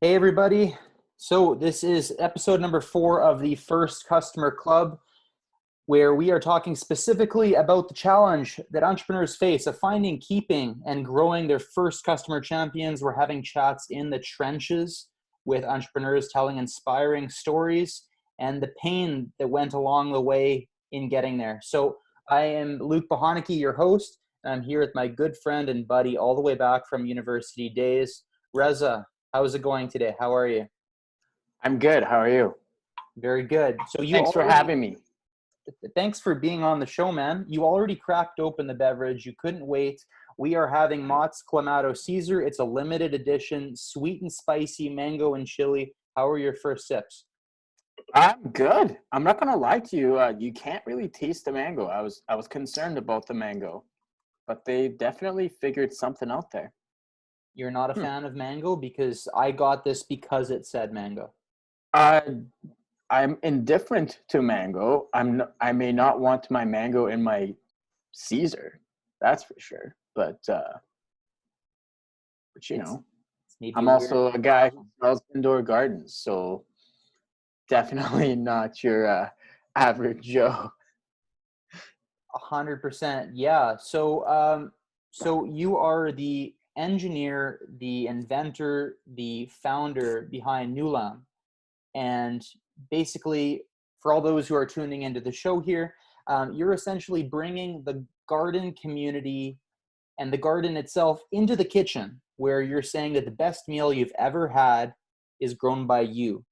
Hey, everybody. So, this is episode number 4 of the First Customer Club, where we are talking specifically about the challenge that entrepreneurs face of finding, keeping, and growing their first customer champions. We're having chats in the trenches with entrepreneurs telling inspiring stories and the pain that went along the way in getting there. So, I am Luke Bohaneke, your host, and I'm here with my good friend and buddy all the way back from university days, Reza. How's it going today? How are you? I'm good. How are you? Very good. So you Thanks for already, having me. thanks for being on the show, man. You already cracked open the beverage. You couldn't wait. We are having Mott's Clamato Caesar. It's a limited edition, sweet and spicy mango and chili. How are your first sips? I'm good. I'm not gonna lie to you. You can't really taste the mango. I was concerned about the mango, but they definitely figured something out there. You're not a Hmm. fan of mango because I got this because it said mango. Uh, I'm indifferent to mango. I may not want my mango in my Caesar. That's for sure. But It's it's maybe I'm a weird also a guy who sells indoor gardens, so definitely not your average Joe. 100%. Yeah. So you are the engineer, the inventor, the founder behind Nullam. And basically, for all those who are tuning into the show here, you're essentially bringing the garden community and the garden itself into the kitchen, where you're saying that the best meal you've ever had is grown by you.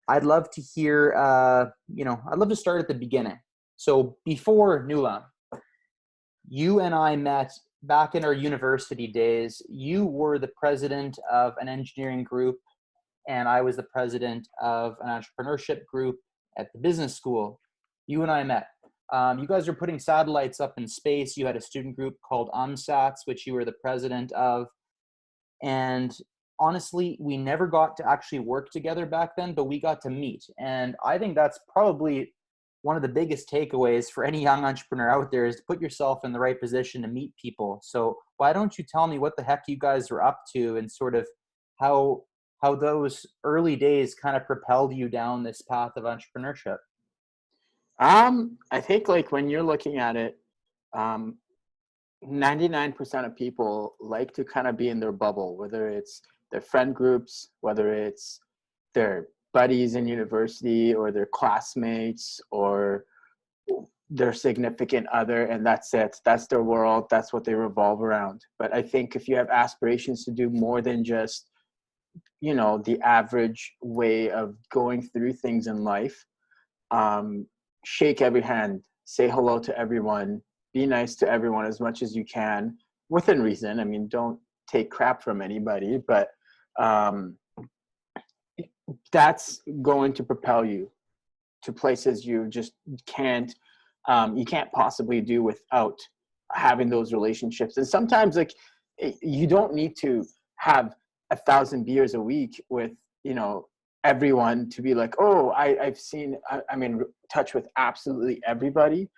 I'd love to hear, I'd love to start at the beginning. So before Nullam, you and I met back in our university days. You were the president of an engineering group and I was the president of an entrepreneurship group at the business school. You and I met. You guys are putting satellites up in space. You had a student group called UMSATS, which you were the president of. And honestly, we never got to actually work together back then, but we got to meet. And I think that's probably one of the biggest takeaways for any young entrepreneur out there is to put yourself in the right position to meet people. So why don't you tell me what the heck you guys were up to and sort of how how those early days kind of propelled you down this path of entrepreneurship? I think like when you're looking at it, um, 99% of people like to kind of be in their bubble, whether it's their friend groups, whether it's their buddies in university or their classmates or their significant other, and that's it. That's their world. That's what they revolve around. But I think if you have aspirations to do more than just, the average way of going through things in life, um, shake every hand, say hello to everyone, be nice to everyone as much as you can within reason. I mean, don't take crap from anybody, but um, that's going to propel you to places you just can't you can't possibly do without having those relationships. And sometimes like you don't need to have 1,000 beers a week with you know everyone to be like, oh, I've seen I'm in touch with absolutely everybody.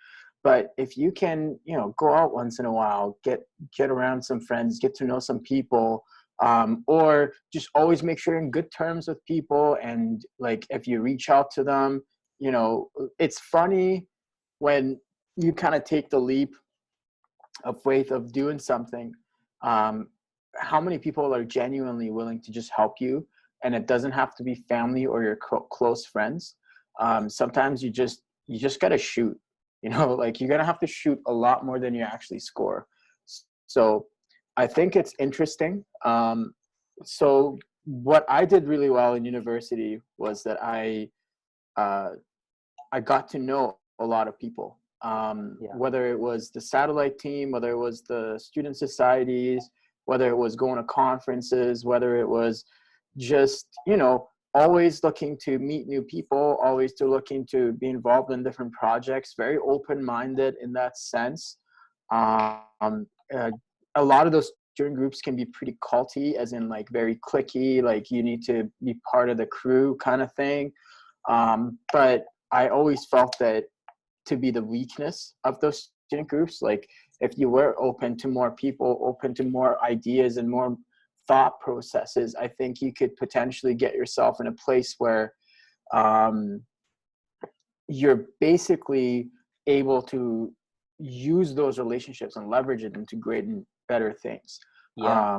But if you can go out once in a while, get around some friends, get to know some people, or just always make sure you're in good terms with people. And like if you reach out to them, it's funny when you kind of take the leap of faith of doing something, um, how many people are genuinely willing to just help you. And it doesn't have to be family or your close friends. Sometimes you just got to shoot, like you're going to have to shoot a lot more than you actually score. So I think it's interesting. So what I did really well in university was that uh, I got to know a lot of people, Yeah. whether it was the satellite team, whether it was the student societies, whether it was going to conferences, whether it was just, always looking to meet new people, always to looking to be involved in different projects, very open-minded in that sense. Um, uh, a lot of those student groups can be pretty culty, as in like very cliquey, like you need to be part of the crew kind of thing. But I always felt that to be the weakness of those student groups. Like if you were open to more people, open to more ideas and more thought processes, I think you could potentially get yourself in a place where you're basically able to use those relationships and leverage it into great and better things. Yeah.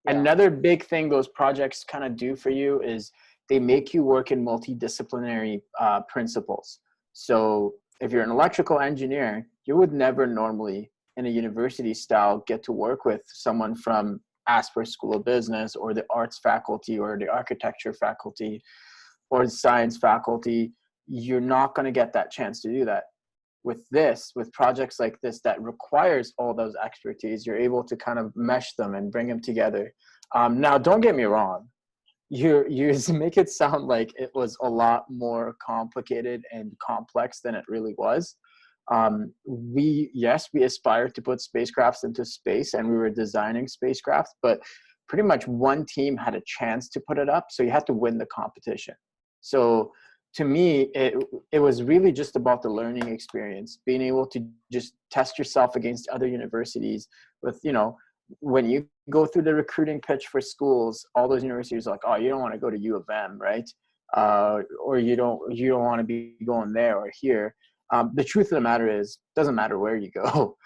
Another big thing those projects kind of do for you is they make you work in multidisciplinary principles. So if you're an electrical engineer, you would never normally in a university style get to work with someone from Asper School of Business or the arts faculty or the architecture faculty or the science faculty. You're not going to get that chance to do that. With projects like this that requires all those expertise, you're able to kind of mesh them and bring them together. Now, don't get me wrong. You make it sound like it was a lot more complicated and complex than it really was. We aspired to put spacecrafts into space, and we were designing spacecraft, but pretty much one team had a chance to put it up, so you had to win the competition. So to me, it was really just about the learning experience, being able to just test yourself against other universities with, when you go through the recruiting pitch for schools, all those universities are like, oh, you don't want to go to U of M, right? Or you don't want to be going there or here. The truth of the matter is, it doesn't matter where you go.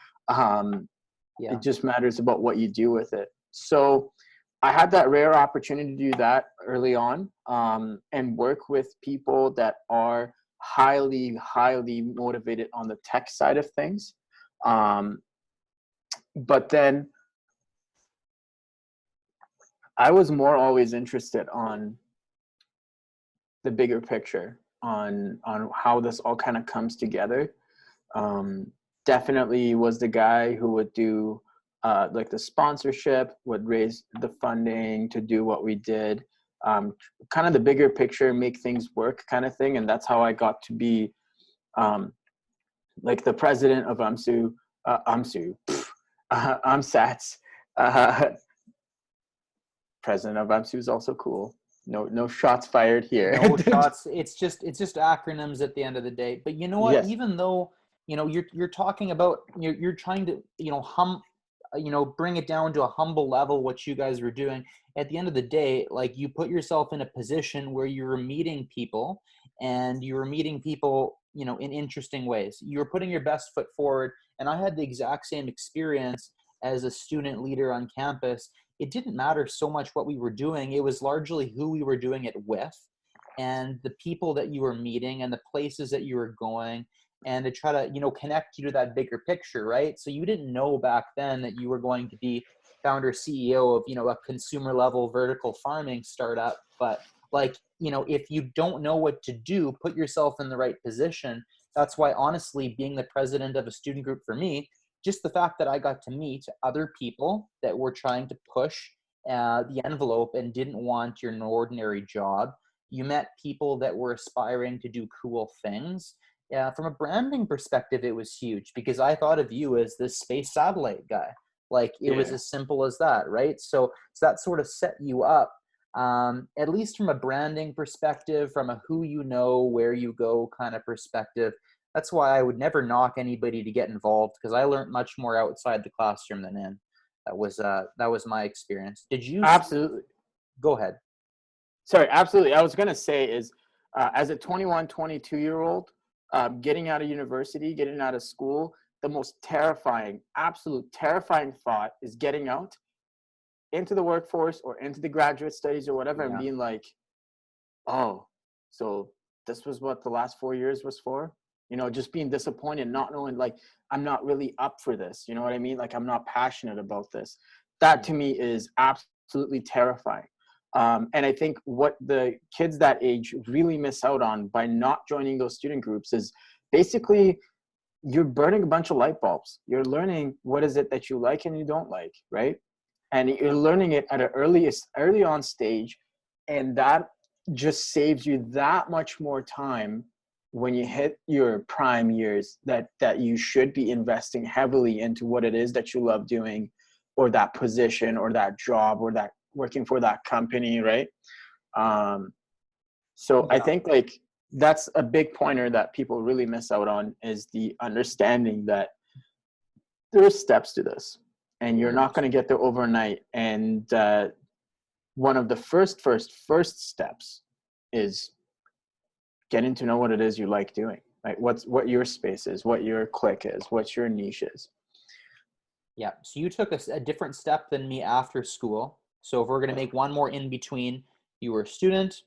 It just matters about what you do with it. So I had that rare opportunity to do that early on, and work with people that are highly, highly motivated on the tech side of things. But then I was more always interested on the bigger picture, on how this all kind of comes together. Definitely was the guy who would do like the sponsorship, would raise the funding to do what we did, kind of the bigger picture, make things work kind of thing. And that's how I got to be like the president of UMSATS. President of UMSU is also cool. No shots fired here. No shots. It's just acronyms at the end of the day. But you know what? Yes. Even though you're talking about you're trying to bring it down to a humble level, what you guys were doing. At the end of the day, like, you put yourself in a position where you were meeting people, and you were meeting people, in interesting ways. You were putting your best foot forward. And I had the exact same experience as a student leader on campus. It didn't matter so much what we were doing. It was largely who we were doing it with, and the people that you were meeting, and the places that you were going, and to try to, connect you to that bigger picture, right? So you didn't know back then that you were going to be founder CEO of, a consumer level vertical farming startup. But if you don't know what to do, put yourself in the right position. That's why, honestly, being the president of a student group for me, just the fact that I got to meet other people that were trying to push the envelope and didn't want your ordinary job. You met people that were aspiring to do cool things. From a branding perspective, it was huge, because I thought of you as this space satellite guy. Like, it was as simple as that, right? So that sort of set you up, at least from a branding perspective, from a who you know, where you go kind of perspective. That's why I would never knock anybody to get involved, because I learned much more outside the classroom than in. That was my experience. Did you? Absolutely. Go ahead. Sorry, absolutely. I was going to say is, as a 21, 22-year-old, getting out of university, getting out of school, the most terrifying, absolute terrifying thought is getting out into the workforce or into the graduate studies or whatever, and being like, oh, so this was what the last 4 years was for? Just being disappointed, not knowing, like, I'm not really up for this. You know what I mean? Like, I'm not passionate about this. That to me is absolutely terrifying. And I think what the kids that age really miss out on by not joining those student groups is basically you're burning a bunch of light bulbs. You're learning what is it that you like and you don't like, right? And you're learning it at an early on stage, and that just saves you that much more time when you hit your prime years, that you should be investing heavily into what it is that you love doing, or that position or that job or that working for that company, right? I think, like, that's a big pointer that people really miss out on, is the understanding that there are steps to this. and you're not going to get there overnight. And one of the first steps is getting to know what it is you like doing, right? What your space is, what your clique is, what your niche is. Yeah. So you took a different step than me after school. So if we're going to make one more in between, you were a student,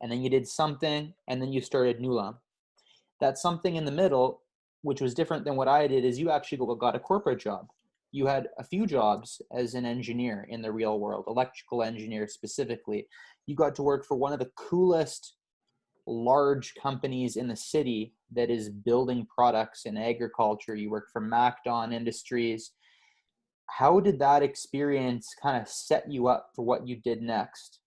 and then you did something, and then you started Nullam. That something in the middle, which was different than what I did, is you actually got a corporate job. You had a few jobs as an engineer in the real world, electrical engineer specifically. You got to work for one of the coolest large companies in the city that is building products in agriculture. You work for MacDon Industries. How did that experience kind of set you up for what you did next?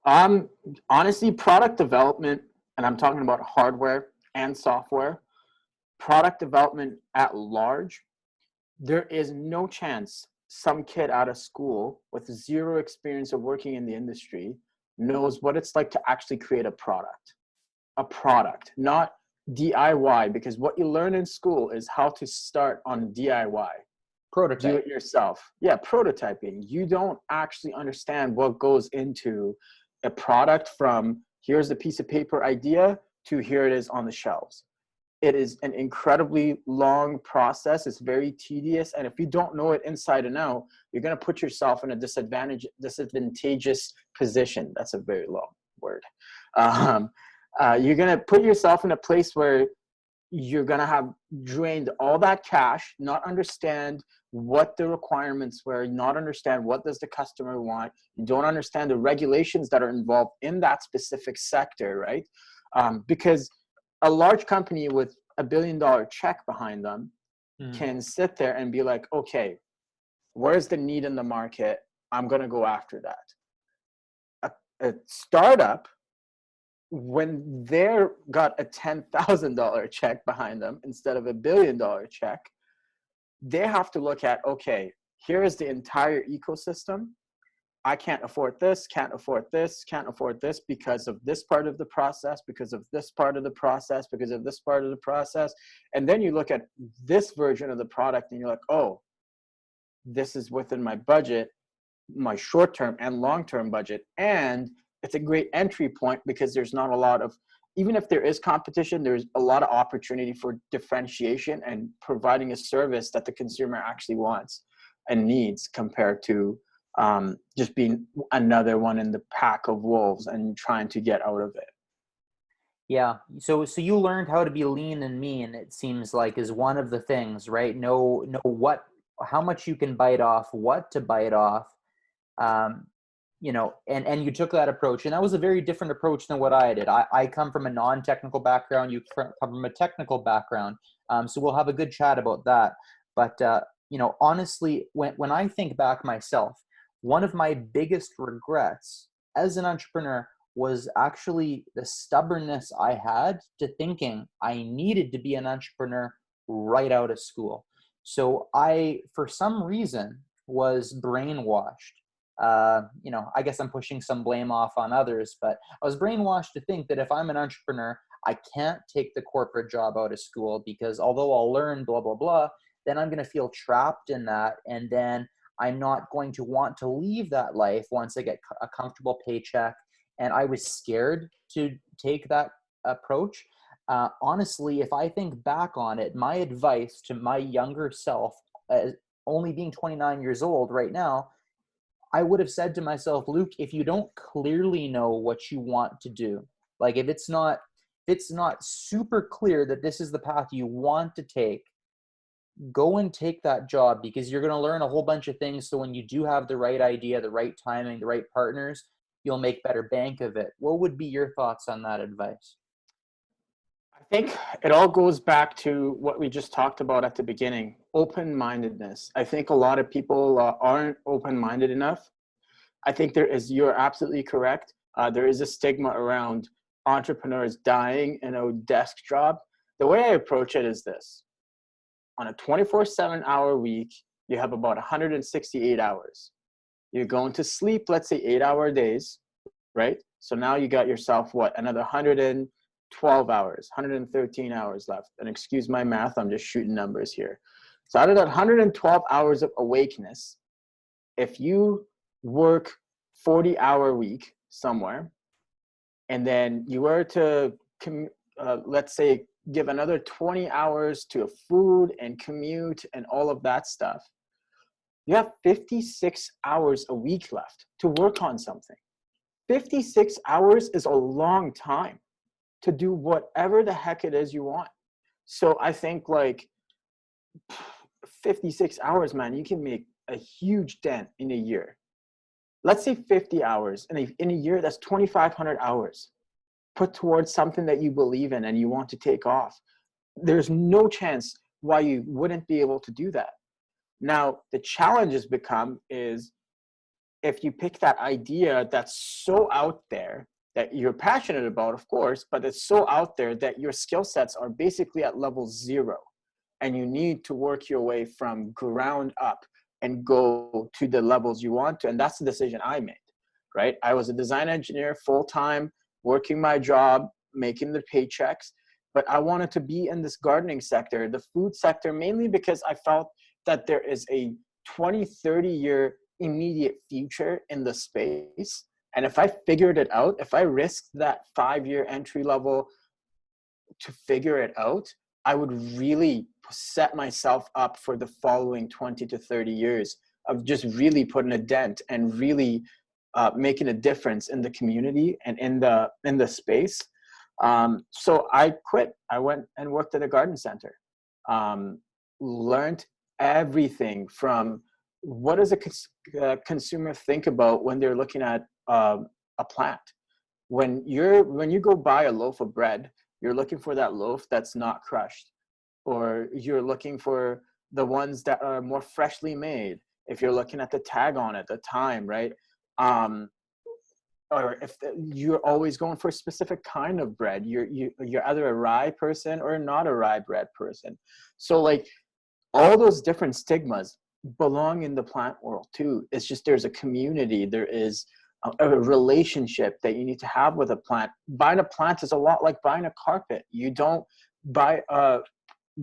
Honestly, product development, and I'm talking about hardware and software, product development at large, there is no chance some kid out of school with zero experience of working in the industry knows what it's like to actually create a product, not DIY, because what you learn in school is how to start on DIY. Prototype. Do it yourself. Yeah, prototyping. You don't actually understand what goes into a product from here's a piece of paper idea to here it is on the shelves. It is an incredibly long process. It's very tedious. And if you don't know it inside and out, you're going to put yourself in a disadvantageous position. That's a very long word. You're going to put yourself in a place where you're going to have drained all that cash, not understand what the requirements were, not understand what does the customer want. You don't understand the regulations that are involved in that specific sector, right? Because a large company with $1 billion check behind them can sit there and be like, okay, where's the need in the market? I'm going to go after that. A startup, when they're got a $10,000 check behind them instead of $1 billion check, they have to look at, okay, here is the entire ecosystem. I can't afford this, can't afford this, can't afford this because of this part of the process, because of this part of the process, because of this part of the process. And then you look at this version of the product and you're like, oh, this is within my budget, my short-term and long-term budget. And it's a great entry point because there's not a lot of, even if there is competition, there's a lot of opportunity for differentiation and providing a service that the consumer actually wants and needs compared to just being another one in the pack of wolves and trying to get out of it. Yeah. So you learned how to be lean and mean, it seems like, is one of the things, right? Know how much you can bite off, what to bite off. And you took that approach, and that was a very different approach than what I did. I come from a non-technical background. You come from a technical background. So we'll have a good chat about that. But, honestly, when I think back myself, one of my biggest regrets as an entrepreneur was actually the stubbornness I had to thinking I needed to be an entrepreneur right out of school. So I, for some reason, was brainwashed. I guess I'm pushing some blame off on others, but I was brainwashed to think that if I'm an entrepreneur, I can't take the corporate job out of school because although I'll learn blah, blah, blah, then I'm going to feel trapped in that. And then I'm not going to want to leave that life once I get a comfortable paycheck. And I was scared to take that approach. Honestly, if I think back on it, my advice to my younger self, only being 29 years old right now, I would have said to myself, Luke, if you don't clearly know what you want to do, like if it's not super clear that this is the path you want to take, go and take that job because you're going to learn a whole bunch of things. So when you do have the right idea, the right timing, the right partners, you'll make better bank of it. What would be your thoughts on that advice? I think it all goes back to what we just talked about at the beginning, open-mindedness. I think a lot of people aren't open-minded enough. I think you're absolutely correct. There is a stigma around entrepreneurs dying in a desk job. The way I approach it is this. On a 24/7 hour week, you have about 168 hours. You're going to sleep, let's say 8-hour days, right? So now you got yourself, another 112 hours, 113 hours left. And excuse my math, I'm just shooting numbers here. So out of that 112 hours of awakeness, if you work 40-hour week somewhere, and then you were to, let's say, give another 20 hours to food and commute and all of that stuff, you have 56 hours a week left to work on something. 56 hours is a long time to do whatever the heck it is you want. So I think like 56 hours, man, you can make a huge dent in a year. Let's say 50 hours in a year, that's 2,500 hours put towards something that you believe in and you want to take off. There's no chance why you wouldn't be able to do that. Now, the challenge has become is if you pick that idea that's so out there that you're passionate about, of course, but it's so out there that your skill sets are basically at level 0, and you need to work your way from ground up and go to the levels you want to. And that's the decision I made, right? I was a design engineer full-time, working my job, making the paychecks, but I wanted to be in this gardening sector, the food sector, mainly because I felt that there is a 20, 30-year immediate future in the space. And if I figured it out, if I risked that 5-year entry level to figure it out, I would really set myself up for the following 20 to 30 years of just really putting a dent and really making a difference in the community and in the space. So I quit. I went and worked at a garden center. Learned everything from what does a consumer think about when they're looking at a plant. When you go buy a loaf of bread, you're looking for that loaf that's not crushed, or you're looking for the ones that are more freshly made. If you're looking at the tag on it, the time, right? Or if you're always going for a specific kind of bread, you're either a rye person or not a rye bread person. So like all those different stigmas belong in the plant world too. It's just there's a community, there is a relationship that you need to have with a plant. Buying a plant is a lot like buying a carpet. You don't buy a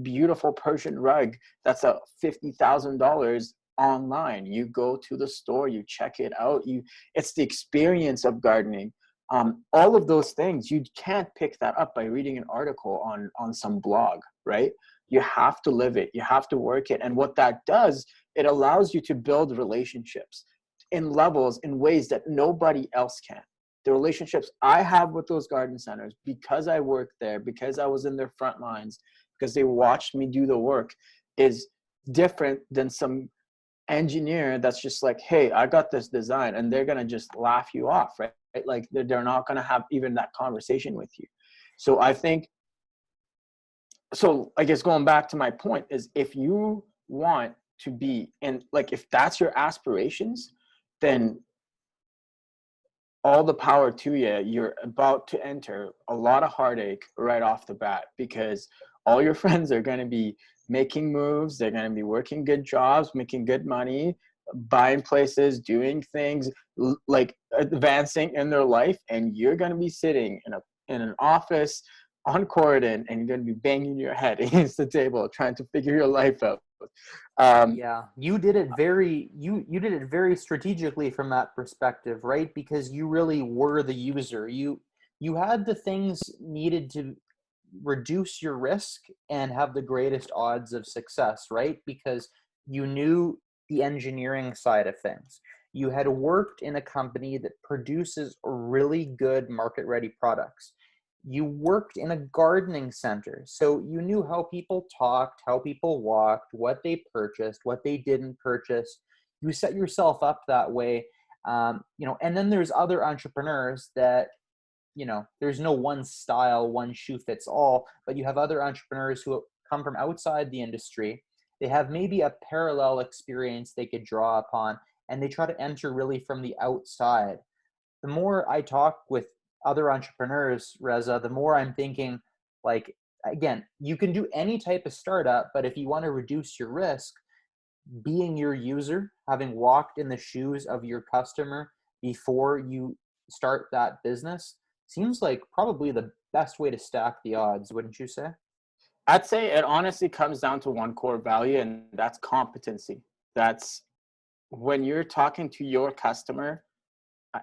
beautiful Persian rug that's a $50,000 online. You go to the store, you check it out. It's the experience of gardening. All of those things, you can't pick that up by reading an article on some blog, right? You have to live it. You have to work it. And what that does, it allows you to build relationships in levels, in ways that nobody else can. The relationships I have with those garden centers, because I worked there, because I was in their front lines, because they watched me do the work, is different than some engineer that's just like, hey, I got this design, and they're going to just laugh you off, right? Like they're not going to have even that conversation with you. So I think, so I guess going back to my point is, if you want to be in, like, if that's your aspirations, then all the power to you. You're about to enter a lot of heartache right off the bat, because all your friends are going to be making moves. They're going to be working good jobs, making good money, buying places, doing things, like advancing in their life. And you're going to be sitting in an office on Corridon, and you're going to be banging your head against the table trying to figure your life out. Yeah, you did it very you did it very strategically from that perspective, right? Because you really were the user. You had the things needed to reduce your risk and have the greatest odds of success, right? Because you knew the engineering side of things. You had worked in a company that produces really good market-ready products. You worked in a gardening center, so you knew how people talked, how people walked, what they purchased, what they didn't purchase. You set yourself up that way. And then there's other entrepreneurs that, there's no one style, one shoe fits all, but you have other entrepreneurs who come from outside the industry. They have maybe a parallel experience they could draw upon, and they try to enter really from the outside. The more I talk with other entrepreneurs, Reza, the more I'm thinking, like, again, you can do any type of startup, but if you want to reduce your risk, being your user, having walked in the shoes of your customer before you start that business, seems like probably the best way to stack the odds, wouldn't you say? I'd say it honestly comes down to one core value, and that's competency. That's when you're talking to your customer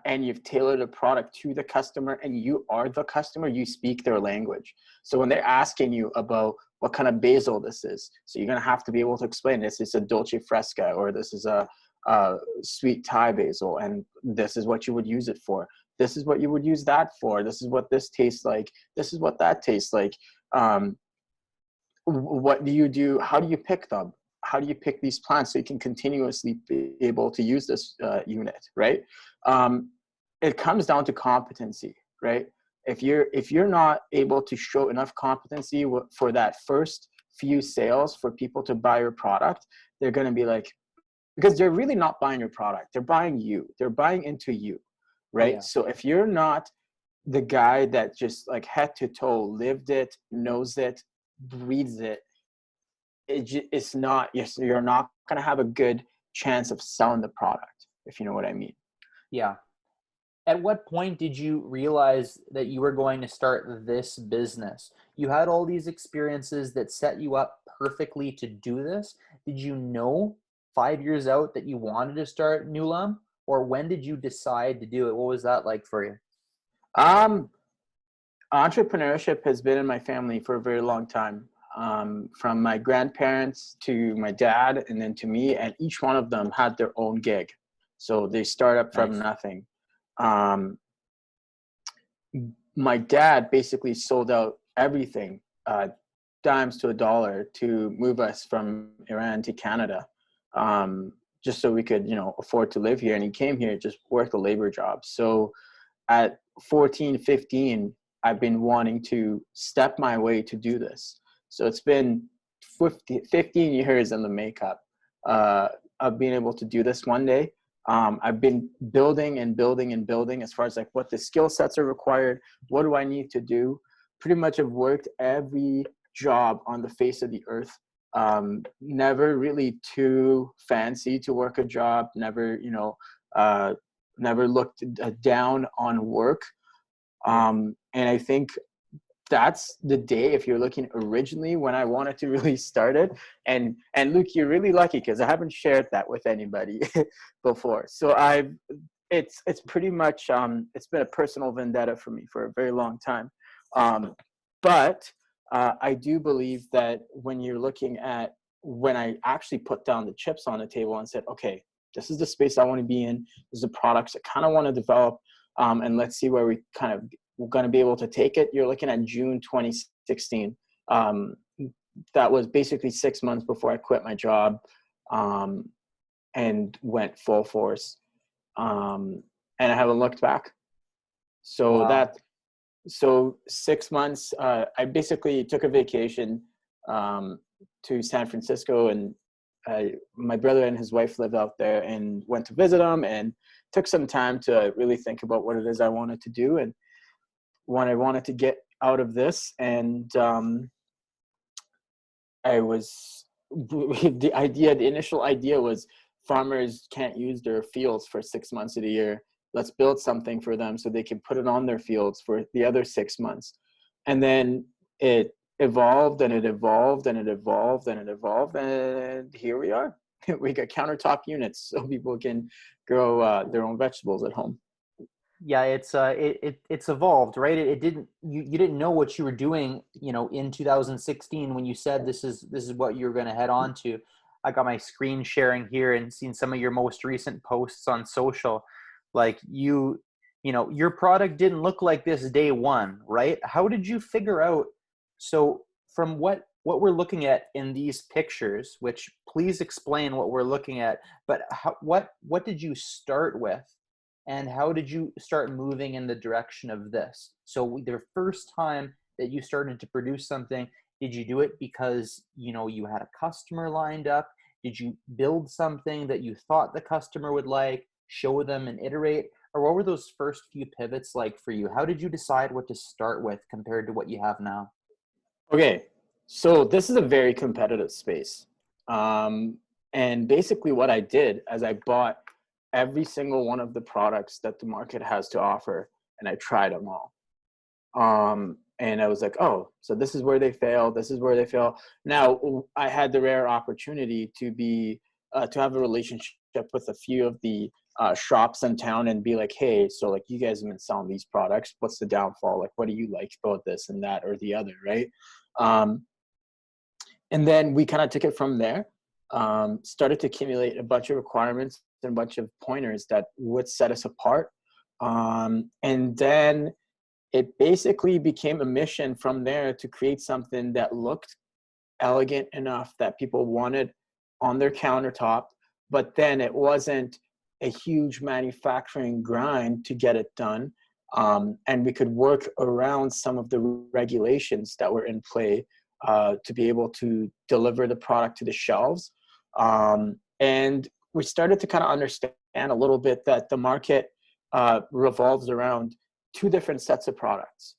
and you've tailored a product to the customer and you are the customer, you speak their language. So when they're asking you about what kind of basil this is, so you're going to have to be able to explain this is a dolce fresca, or this is a sweet Thai basil, and this is what you would use it for. This is what you would use that for. This is what this tastes like. This is what that tastes like. What do you do? How do you pick them? How do you pick these plants so you can continuously be able to use this unit, right? It comes down to competency, right? If you're not able to show enough competency for that first few sales for people to buy your product, they're going to be like, because they're really not buying your product, they're buying you, they're buying into you, right? Yeah. So if you're not the guy that just like head to toe lived it, knows it, breathes it, it's not, you're not going to have a good chance of selling the product, if you know what I mean. Yeah. At what point did you realize that you were going to start this business? You had all these experiences that set you up perfectly to do this. Did you know 5 years out that you wanted to start Nullam? Or when did you decide to do it? What was that like for you? Entrepreneurship has been in my family for a very long time. From my grandparents to my dad and then to me, and each one of them had their own gig. So they start up from Nice. nothing. My dad basically sold out everything, dimes to a dollar, to move us from Iran to Canada, just so we could, afford to live here. And he came here, just worked a labor job. So at 14, 15, I've been wanting to step my way to do this. So it's been 15 years in the makeup of being able to do this one day. I've been building and building and building as far as like what the skill sets are required. What do I need to do? Pretty much have worked every job on the face of the earth. Never really too fancy to work a job. Never, never looked down on work. And I think that's the day, if you're looking originally when I wanted to really start it. And Luke, you're really lucky because I haven't shared that with anybody before. So it's pretty much, it's been a personal vendetta for me for a very long time. But I do believe that when you're looking at, when I actually put down the chips on the table and said, okay, this is the space I want to be in. This is the products I kind of want to develop. And let's see where we're going to be able to take it. You're looking at June 2016. That was basically 6 months before I quit my job and went full force. And I haven't looked back. So Wow. so 6 months, I basically took a vacation to San Francisco, and my brother and his wife lived out there, and went to visit them and took some time to really think about what it is I wanted to do and what I wanted to get out of this. And the initial idea was, farmers can't use their fields for 6 months of the year. Let's build something for them so they can put it on their fields for the other 6 months. And then it evolved and it evolved and it evolved and it evolved, and here we are. We got countertop units so people can grow their own vegetables at home. Yeah, it's evolved, right? It didn't, you didn't know what you were doing, in 2016 when you said this is what you're going to head on to. I got my screen sharing here and seen some of your most recent posts on social. Like your product didn't look like this day one, right? How did you figure out? So from what we're looking at in these pictures, which please explain what we're looking at, but what did you start with? And how did you start moving in the direction of this? So the first time that you started to produce something, did you do it because, you had a customer lined up? Did you build something that you thought the customer would like, show them and iterate? Or what were those first few pivots like for you? How did you decide what to start with compared to what you have now? Okay, so this is a very competitive space. And basically what I did is I bought every single one of the products that the market has to offer, and I tried them all. And I was like, oh, so this is where they fail. This is where they fail. Now, I had the rare opportunity to be, to have a relationship with a few of the shops in town and be like, hey, so like you guys have been selling these products. What's the downfall? Like, what do you like about this and that or the other, right? And then we kind of took it from there, started to accumulate a bunch of requirements and a bunch of pointers that would set us apart. And then it basically became a mission from there to create something that looked elegant enough that people wanted on their countertop, but then it wasn't a huge manufacturing grind to get it done. And we could work around some of the regulations that were in play to be able to deliver the product to the shelves. And we started to kind of understand a little bit that the market revolves around two different sets of products.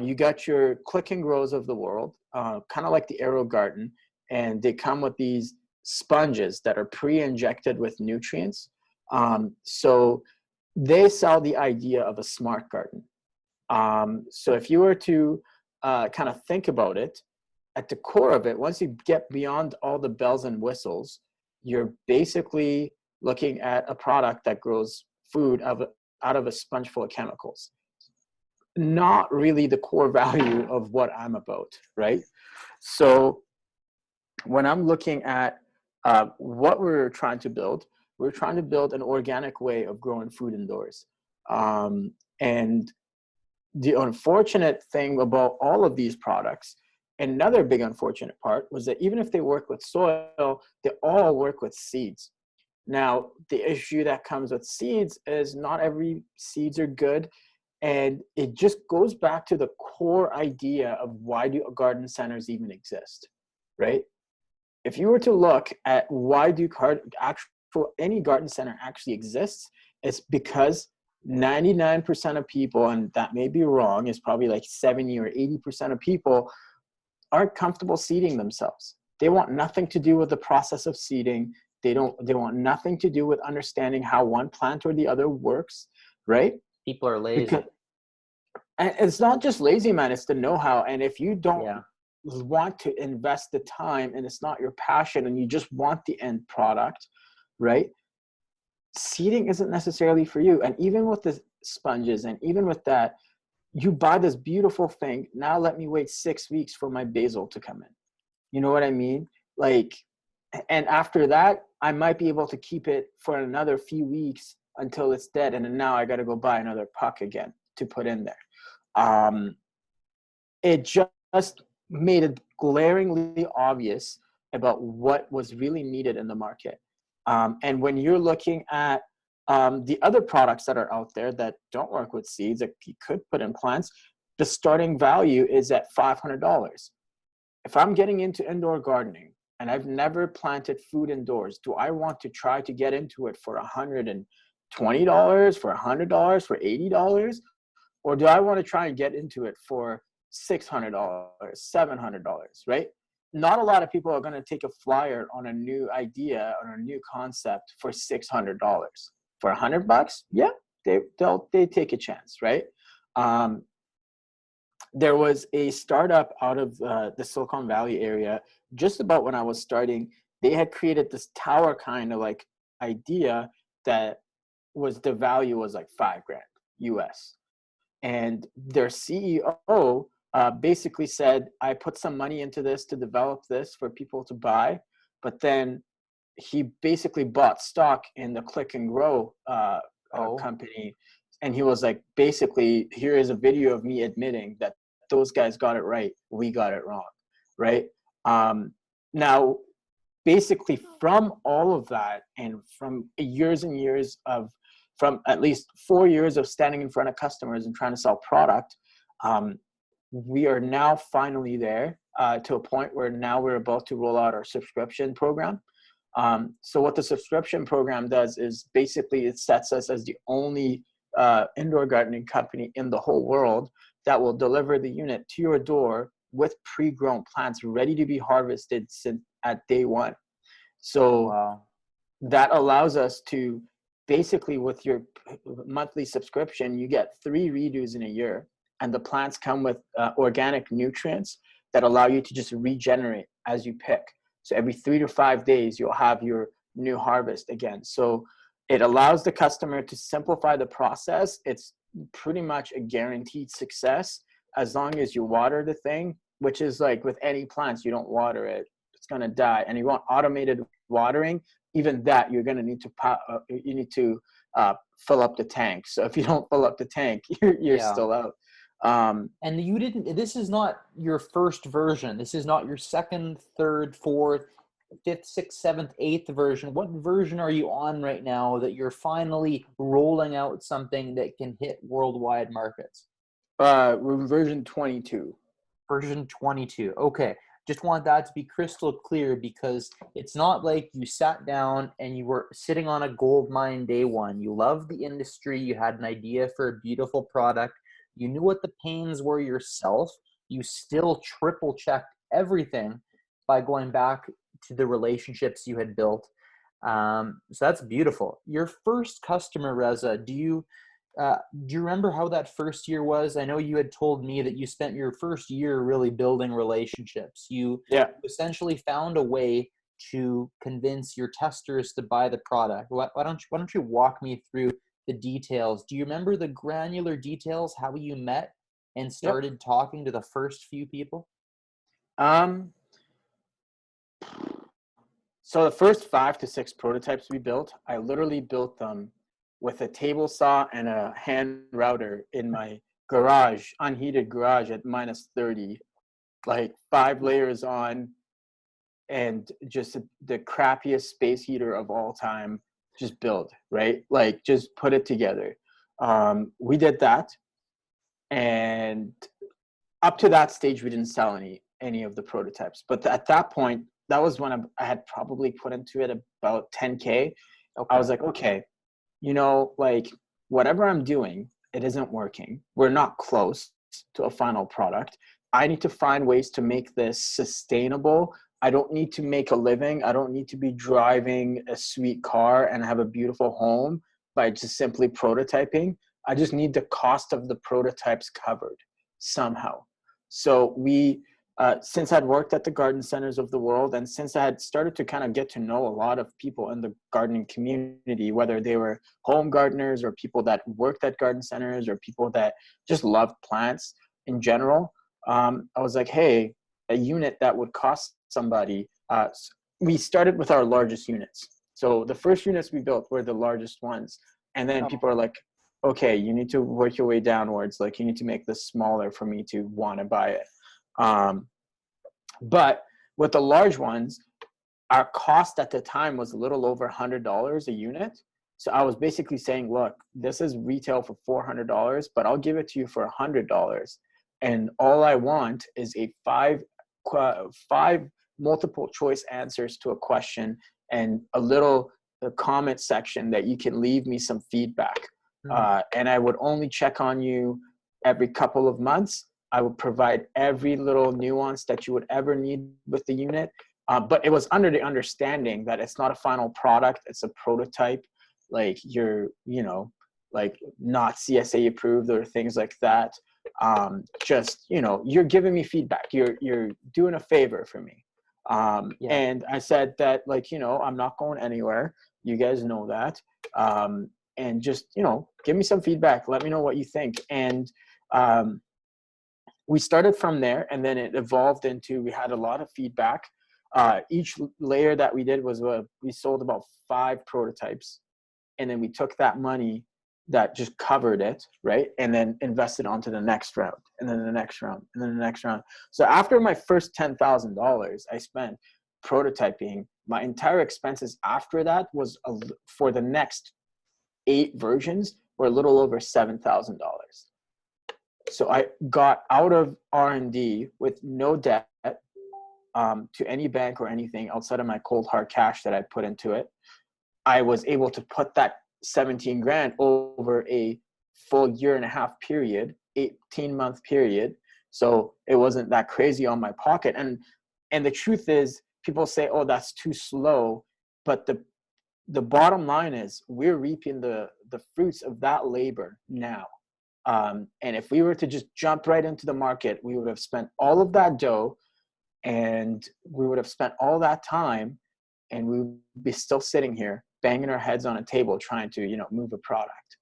You got your click and grows of the world, kind of like the Aero Garden, and they come with these sponges that are pre-injected with nutrients. So they sell the idea of a smart garden. So if you were to kind of think about it, at the core of it, once you get beyond all the bells and whistles, you're basically looking at a product that grows food out of a sponge full of chemicals. Not really the core value of what I'm about, right? So when I'm looking at what we're trying to build an organic way of growing food indoors. And the unfortunate thing about all of these products, another big unfortunate part, was that even if they work with soil, they all work with seeds. Now, the issue that comes with seeds is not every seeds are good. And it just goes back to the core idea of why do garden centers even exist, right? If you were to look at why do any garden center actually exists, it's because 99% of people, and that may be wrong, it's probably like 70 or 80% of people aren't comfortable seeding themselves. They want nothing to do with the process of seeding. They want nothing to do with understanding how one plant or the other works, right? People are lazy. And it's not just lazy, man. It's the know-how. And if you don't want to invest the time and it's not your passion and you just want the end product, right? Seeding isn't necessarily for you. And even with the sponges and even with that, you buy this beautiful thing. Now let me wait 6 weeks for my basil to come in. You know what I mean? Like, and after that, I might be able to keep it for another few weeks until it's dead. And then now I got to go buy another puck again to put in there. It just made it glaringly obvious about what was really needed in the market. And when you're looking at the other products that are out there that don't work with seeds that you could put in plants, the starting value is at $500. If I'm getting into indoor gardening and I've never planted food indoors, do I want to try to get into it for $120, for $100, for $80? Or do I want to try and get into it for $600, $700, right? Not a lot of people are going to take a flyer on a new idea or a new concept for $600. For $100, yeah, they take a chance, right? There was a startup out of the Silicon Valley area just about when I was starting. They had created this tower kind of like idea that was the value was like $5,000 US. And their CEO basically said, I put some money into this to develop this for people to buy, but then he basically bought stock in the Click and Grow company. And he was like, basically, here is a video of me admitting that those guys got it right. We got it wrong, right? Now, basically from all of that and from years and years of, from at least 4 years of standing in front of customers and trying to sell product, we are now finally there to a point where now we're about to roll out our subscription program. So what the subscription program does is basically it sets us as the only indoor gardening company in the whole world that will deliver the unit to your door with pre-grown plants ready to be harvested at day one. So that allows us to basically, with your monthly subscription, you get 3 redos in a year. and the plants come with organic nutrients that allow you to just regenerate as you pick. So every 3 to 5 days, you'll have your new harvest again. So it allows the customer to simplify the process. It's pretty much a guaranteed success as long as you water the thing, which is like with any plants, you don't water it, it's going to die. And you want automated watering, even that you're going to need to fill up the tank. So if you don't fill up the tank, you're Yeah. still out. And you didn't, this is not your first version. This is not your second, third, fourth, fifth, sixth, seventh, eighth version. What version are you on right now that you're finally rolling out something that can hit worldwide markets? We're version 22. Version 22. Okay. Just want that to be crystal clear, because it's not like you sat down and you were sitting on a gold mine day one. You loved the industry. You had an idea for a beautiful product. You knew what the pains were yourself. You still triple checked everything by going back to the relationships you had built. So that's beautiful. Your first customer, Reza, do you remember how that first year was? I know you had told me that you spent your first year really building relationships. You essentially found a way to convince your testers to buy the product. Why don't you walk me through the details? Do you remember the granular details, how you met and started talking to the first few people? So the first 5 to 6 prototypes we built, I literally built them with a table saw and a hand router in my garage, unheated garage at -30, like 5 layers on, and just the crappiest space heater of all time. Just build, right? Like just put it together. We did that, and up to that stage, we didn't sell any of the prototypes. But at that point, that was when I had probably put into it about 10K. Okay. I was like, okay, like whatever I'm doing, it isn't working. We're not close to a final product. I need to find ways to make this sustainable. I don't need to make a living. I don't need to be driving a sweet car and have a beautiful home by just simply prototyping. I just need the cost of the prototypes covered somehow. So since I'd worked at the garden centers of the world, and since I had started to kind of get to know a lot of people in the gardening community, whether they were home gardeners or people that worked at garden centers or people that just loved plants in general, I was like, hey, a unit that would cost somebody, we started with our largest units. So the first units we built were the largest ones. And then people are like, okay, you need to work your way downwards. Like you need to make this smaller for me to want to buy it. But with the large ones, our cost at the time was a little over $100 a unit. So I was basically saying, look, this is retail for $400, but I'll give it to you for $100. And all I want is a five multiple choice answers to a question and a little comment section that you can leave me some feedback. And I would only check on you every couple of months. I would provide every little nuance that you would ever need with the unit. But it was under the understanding that it's not a final product. It's a prototype. Like you're, like not CSA approved or things like that. Just, you're giving me feedback. You're doing a favor for me. And I said that, like, I'm not going anywhere. You guys know that. And just, give me some feedback. Let me know what you think. And we started from there, and then it evolved into, we had a lot of feedback. Each layer that we did was, we sold about 5 prototypes. And then we took that money that just covered it, right? And then invested onto the next round, and then the next round, and then the next round. So after my first $10,000 I spent prototyping, my entire expenses after that was for the next 8 versions were a little over $7,000. So I got out of R&D with no debt to any bank or anything outside of my cold hard cash that I put into it. I was able to put that 17 grand over a full 1.5 year period, 18-month period. So it wasn't that crazy on my pocket. And the truth is, people say, oh, that's too slow. But the bottom line is we're reaping the fruits of that labor now. And if we were to just jump right into the market, we would have spent all of that dough, and we would have spent all that time, and we would be still sitting here banging our heads on a table trying to, move a product.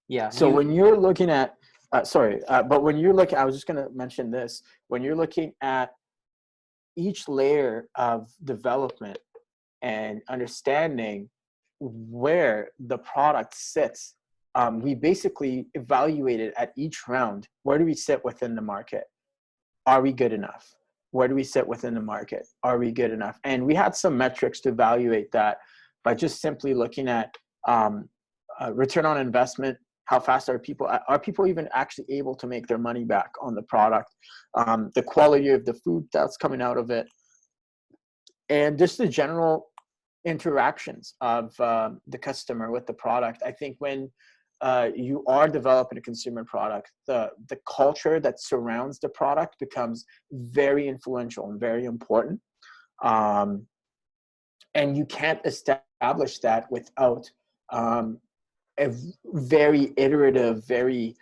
Yeah. So when you're looking at, but when you're looking, I was just going to mention this, when you're looking at each layer of development and understanding where the product sits, we basically evaluated at each round, where do we sit within the market? Are we good enough? Where do we sit within the market? Are we good enough? And we had some metrics to evaluate that by just simply looking at return on investment. How fast are people even actually able to make their money back on the product? The quality of the food that's coming out of it, and just the general interactions of the customer with the product. I think when you are developing a consumer product, the culture that surrounds the product becomes very influential and very important. And you can't establish that without a very iterative, very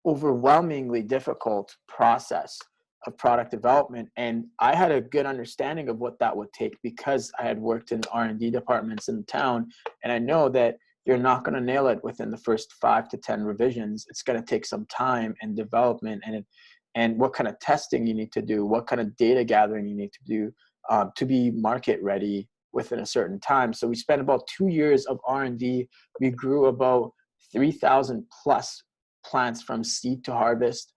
overwhelmingly difficult process of product development. And I had a good understanding of what that would take because I had worked in R&D departments in town, and I know that you're not going to nail it within the first 5 to 10 revisions. It's going to take some time and development, and what kind of testing you need to do, what kind of data gathering you need to do to be market ready within a certain time. So we spent about 2 years of R&D. We grew about 3,000 plus plants from seed to harvest.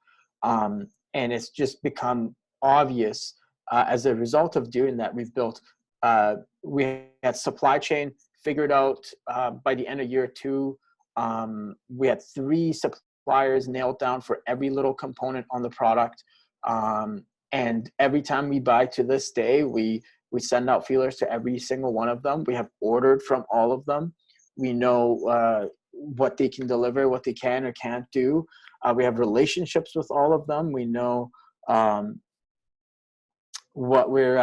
And it's just become obvious as a result of doing that. We've built, we had supply chain figured out by the end of year 2. We had 3 suppliers nailed down for every little component on the product. And every time we buy to this day, we send out feelers to every single one of them. We have ordered from all of them. We know what they can deliver, what they can or can't do. We have relationships with all of them. We know what we're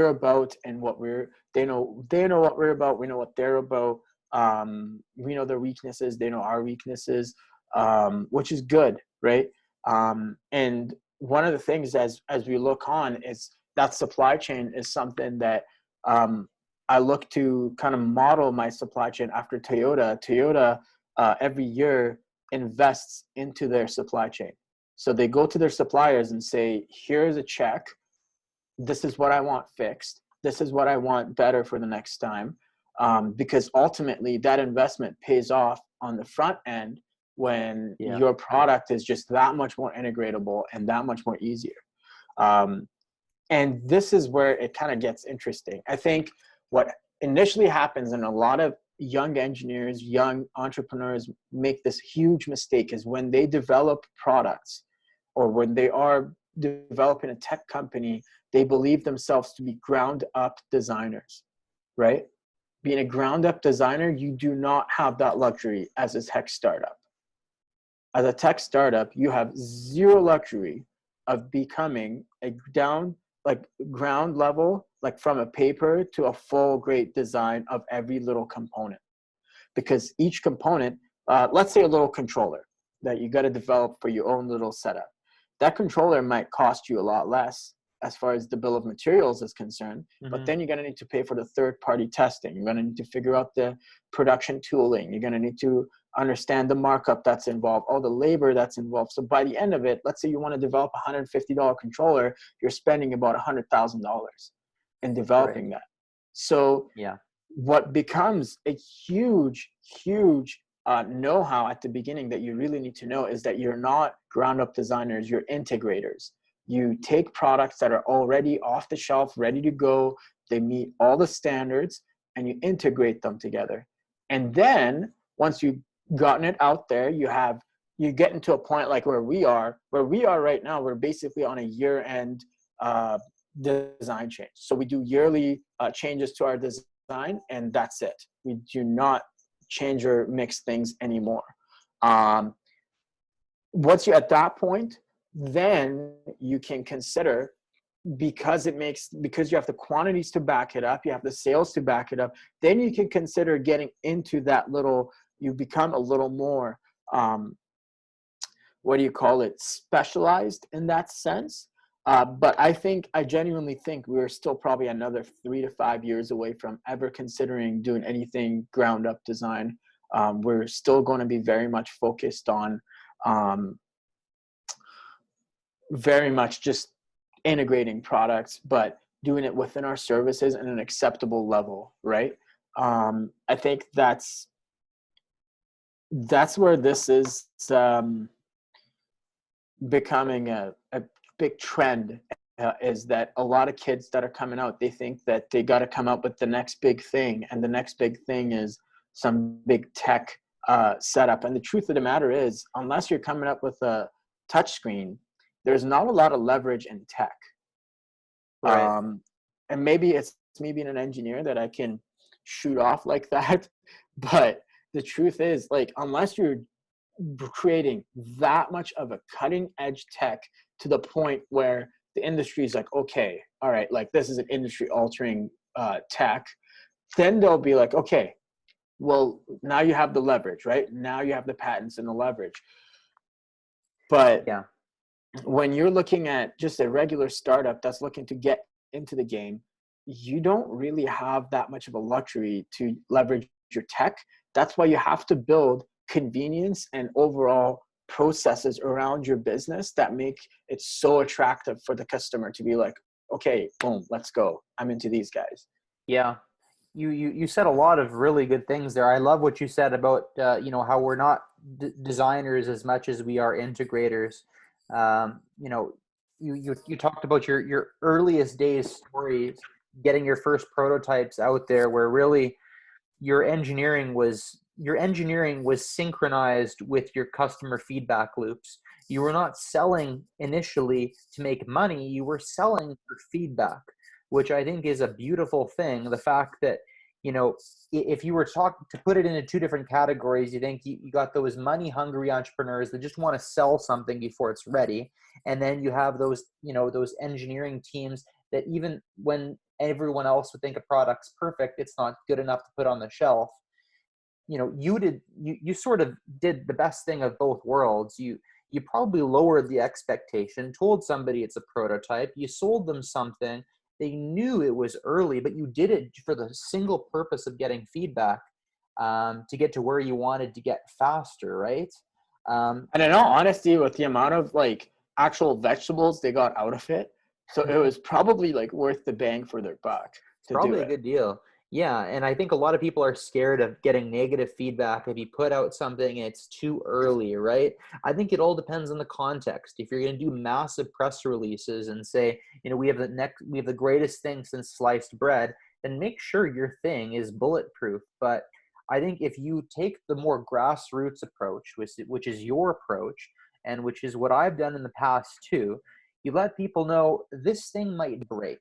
about, and they know what we're about. We know what they're about. We know their weaknesses. They know our weaknesses, which is good, right? And one of the things as we look on is that supply chain is something that I look to kind of model my supply chain after Toyota. Toyota every year invests into their supply chain. So they go to their suppliers and say, here's a check. This is what I want fixed. This is what I want better for the next time. Because ultimately that investment pays off on the front end when your product is just that much more integratable and that much more easier. And this is where it kind of gets interesting. I think what initially happens, and a lot of young engineers, young entrepreneurs make this huge mistake, is when they develop products or when they are developing a tech company, they believe themselves to be ground up designers, right? Being a ground up designer, you do not have that luxury as a tech startup. As a tech startup, you have zero luxury of becoming a ground level, like from a paper to a full great design of every little component. Because each component, let's say a little controller that you got to develop for your own little setup. That controller might cost you a lot less as far as the bill of materials is concerned, but then you're going to need to pay for the third-party testing. You're going to need to figure out the production tooling. You're going to need to understand the markup that's involved, all the labor that's involved. So by the end of it, let's say you want to develop a $150 controller, you're spending about $100,000 in developing that. So what becomes a huge know-how at the beginning that you really need to know is that you're not ground-up designers, you're integrators. You take products that are already off the shelf, ready to go, they meet all the standards, and you integrate them together. And then once you've gotten it out there, you get into a point like where we are right now. We're basically on a year-end design change. So we do yearly changes to our design, and that's it. We do not change or mix things anymore. Once you're at that point, then you can consider because because you have the quantities to back it up, you have the sales to back it up, then you can consider getting into that little, you become a little more, what do you call it, specialized in that sense. But I genuinely think we're still probably another 3 to 5 years away from ever considering doing anything ground up design. We're still going to be very much focused on very much just integrating products, but doing it within our services in an acceptable level, right? I think that's where this is becoming a big trend, is that a lot of kids that are coming out, they think that they got to come up with the next big thing, and the next big thing is some big tech setup. And the truth of the matter is, unless you're coming up with a touchscreen, there's not a lot of leverage in tech. Right. And maybe it's me being an engineer that I can shoot off like that, but the truth is, like, unless you're creating that much of a cutting edge tech to the point where the industry is like, okay, all right, like this is an industry altering tech, then they'll be like, okay, well, now you have the leverage, right? Now you have the patents and the leverage. But Yeah. when you're looking at just a regular startup that's looking to get into the game, you don't really have that much of a luxury to leverage your tech. That's why you have to build convenience and overall processes around your business that make it so attractive for the customer to be like, okay, boom, let's go. I'm into these guys. Yeah. You said a lot of really good things there. I love what you said about how we're not designers as much as we are integrators. You talked about your earliest days stories, getting your first prototypes out there, where really your engineering was synchronized with your customer feedback loops. You were not selling initially to make money, you were selling for feedback, which I think is a beautiful thing. The fact that, if you were to put it into two different categories, you think you got those money hungry entrepreneurs that just want to sell something before it's ready, and then you have those engineering teams that even when everyone else would think a product's perfect, it's not good enough to put on the shelf. You sort of did the best thing of both worlds. You probably lowered the expectation, told somebody it's a prototype, you sold them something, they knew it was early, but you did it for the single purpose of getting feedback, to get to where you wanted to get faster, right? And in all honesty, with the amount of like actual vegetables they got out of it, so it was probably like worth the bang for their buck to do Probably a it. good deal. Yeah, and I think a lot of people are scared of getting negative feedback if you put out something and it's too early, right? I think it all depends on the context. If you're going to do massive press releases and say, we have the greatest thing since sliced bread, then make sure your thing is bulletproof. But I think if you take the more grassroots approach, which is your approach, and which is what I've done in the past too, you let people know this thing might break.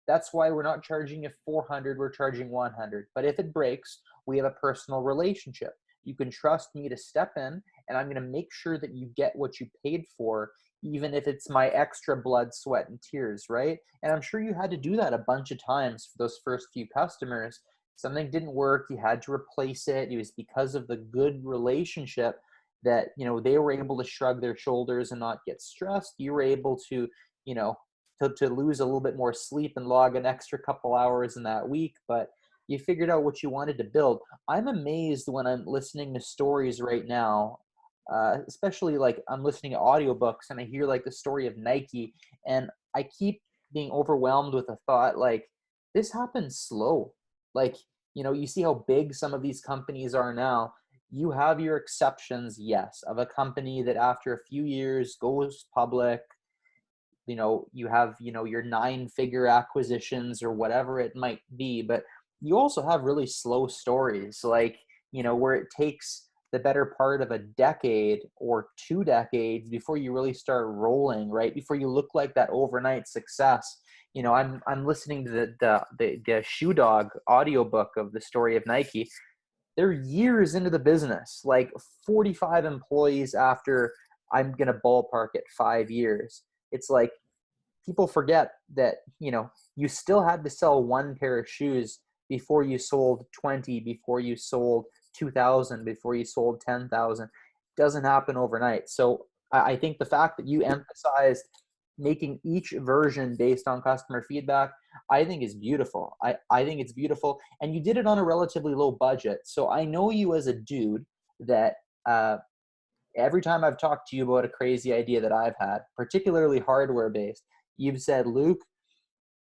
That's why we're not charging you 400, we're charging 100. But if it breaks, we have a personal relationship. You can trust me to step in, and I'm going to make sure that you get what you paid for, even if it's my extra blood, sweat, and tears, right? And I'm sure you had to do that a bunch of times for those first few customers. Something didn't work, you had to replace it. It was because of the good relationship that, they were able to shrug their shoulders and not get stressed. You were able to, you know, to lose a little bit more sleep and log an extra couple hours in that week, but you figured out what you wanted to build. I'm amazed when I'm listening to stories right now, especially like I'm listening to audiobooks and I hear like the story of Nike, and I keep being overwhelmed with the thought like, this happens slow. Like, you see how big some of these companies are now. You have your exceptions, yes, of a company that after a few years goes public. You have your 9-figure acquisitions or whatever it might be, but you also have really slow stories, like where it takes the better part of a decade or 2 decades before you really start rolling, right? Before you look like that overnight success. I'm listening to the Shoe Dog audiobook of the story of Nike. They're years into the business, like 45 employees after, I'm gonna ballpark it, 5 years. It's like people forget that, you know, you still had to sell one pair of shoes before you sold 20, before you sold 2,000, before you sold 10,000. Doesn't happen overnight. So I think the fact that you emphasized making each version based on customer feedback, I think is beautiful. I think it's beautiful. And you did it on a relatively low budget. So I know you as a dude that every time I've talked to you about a crazy idea that I've had, particularly hardware based, you've said, Luke,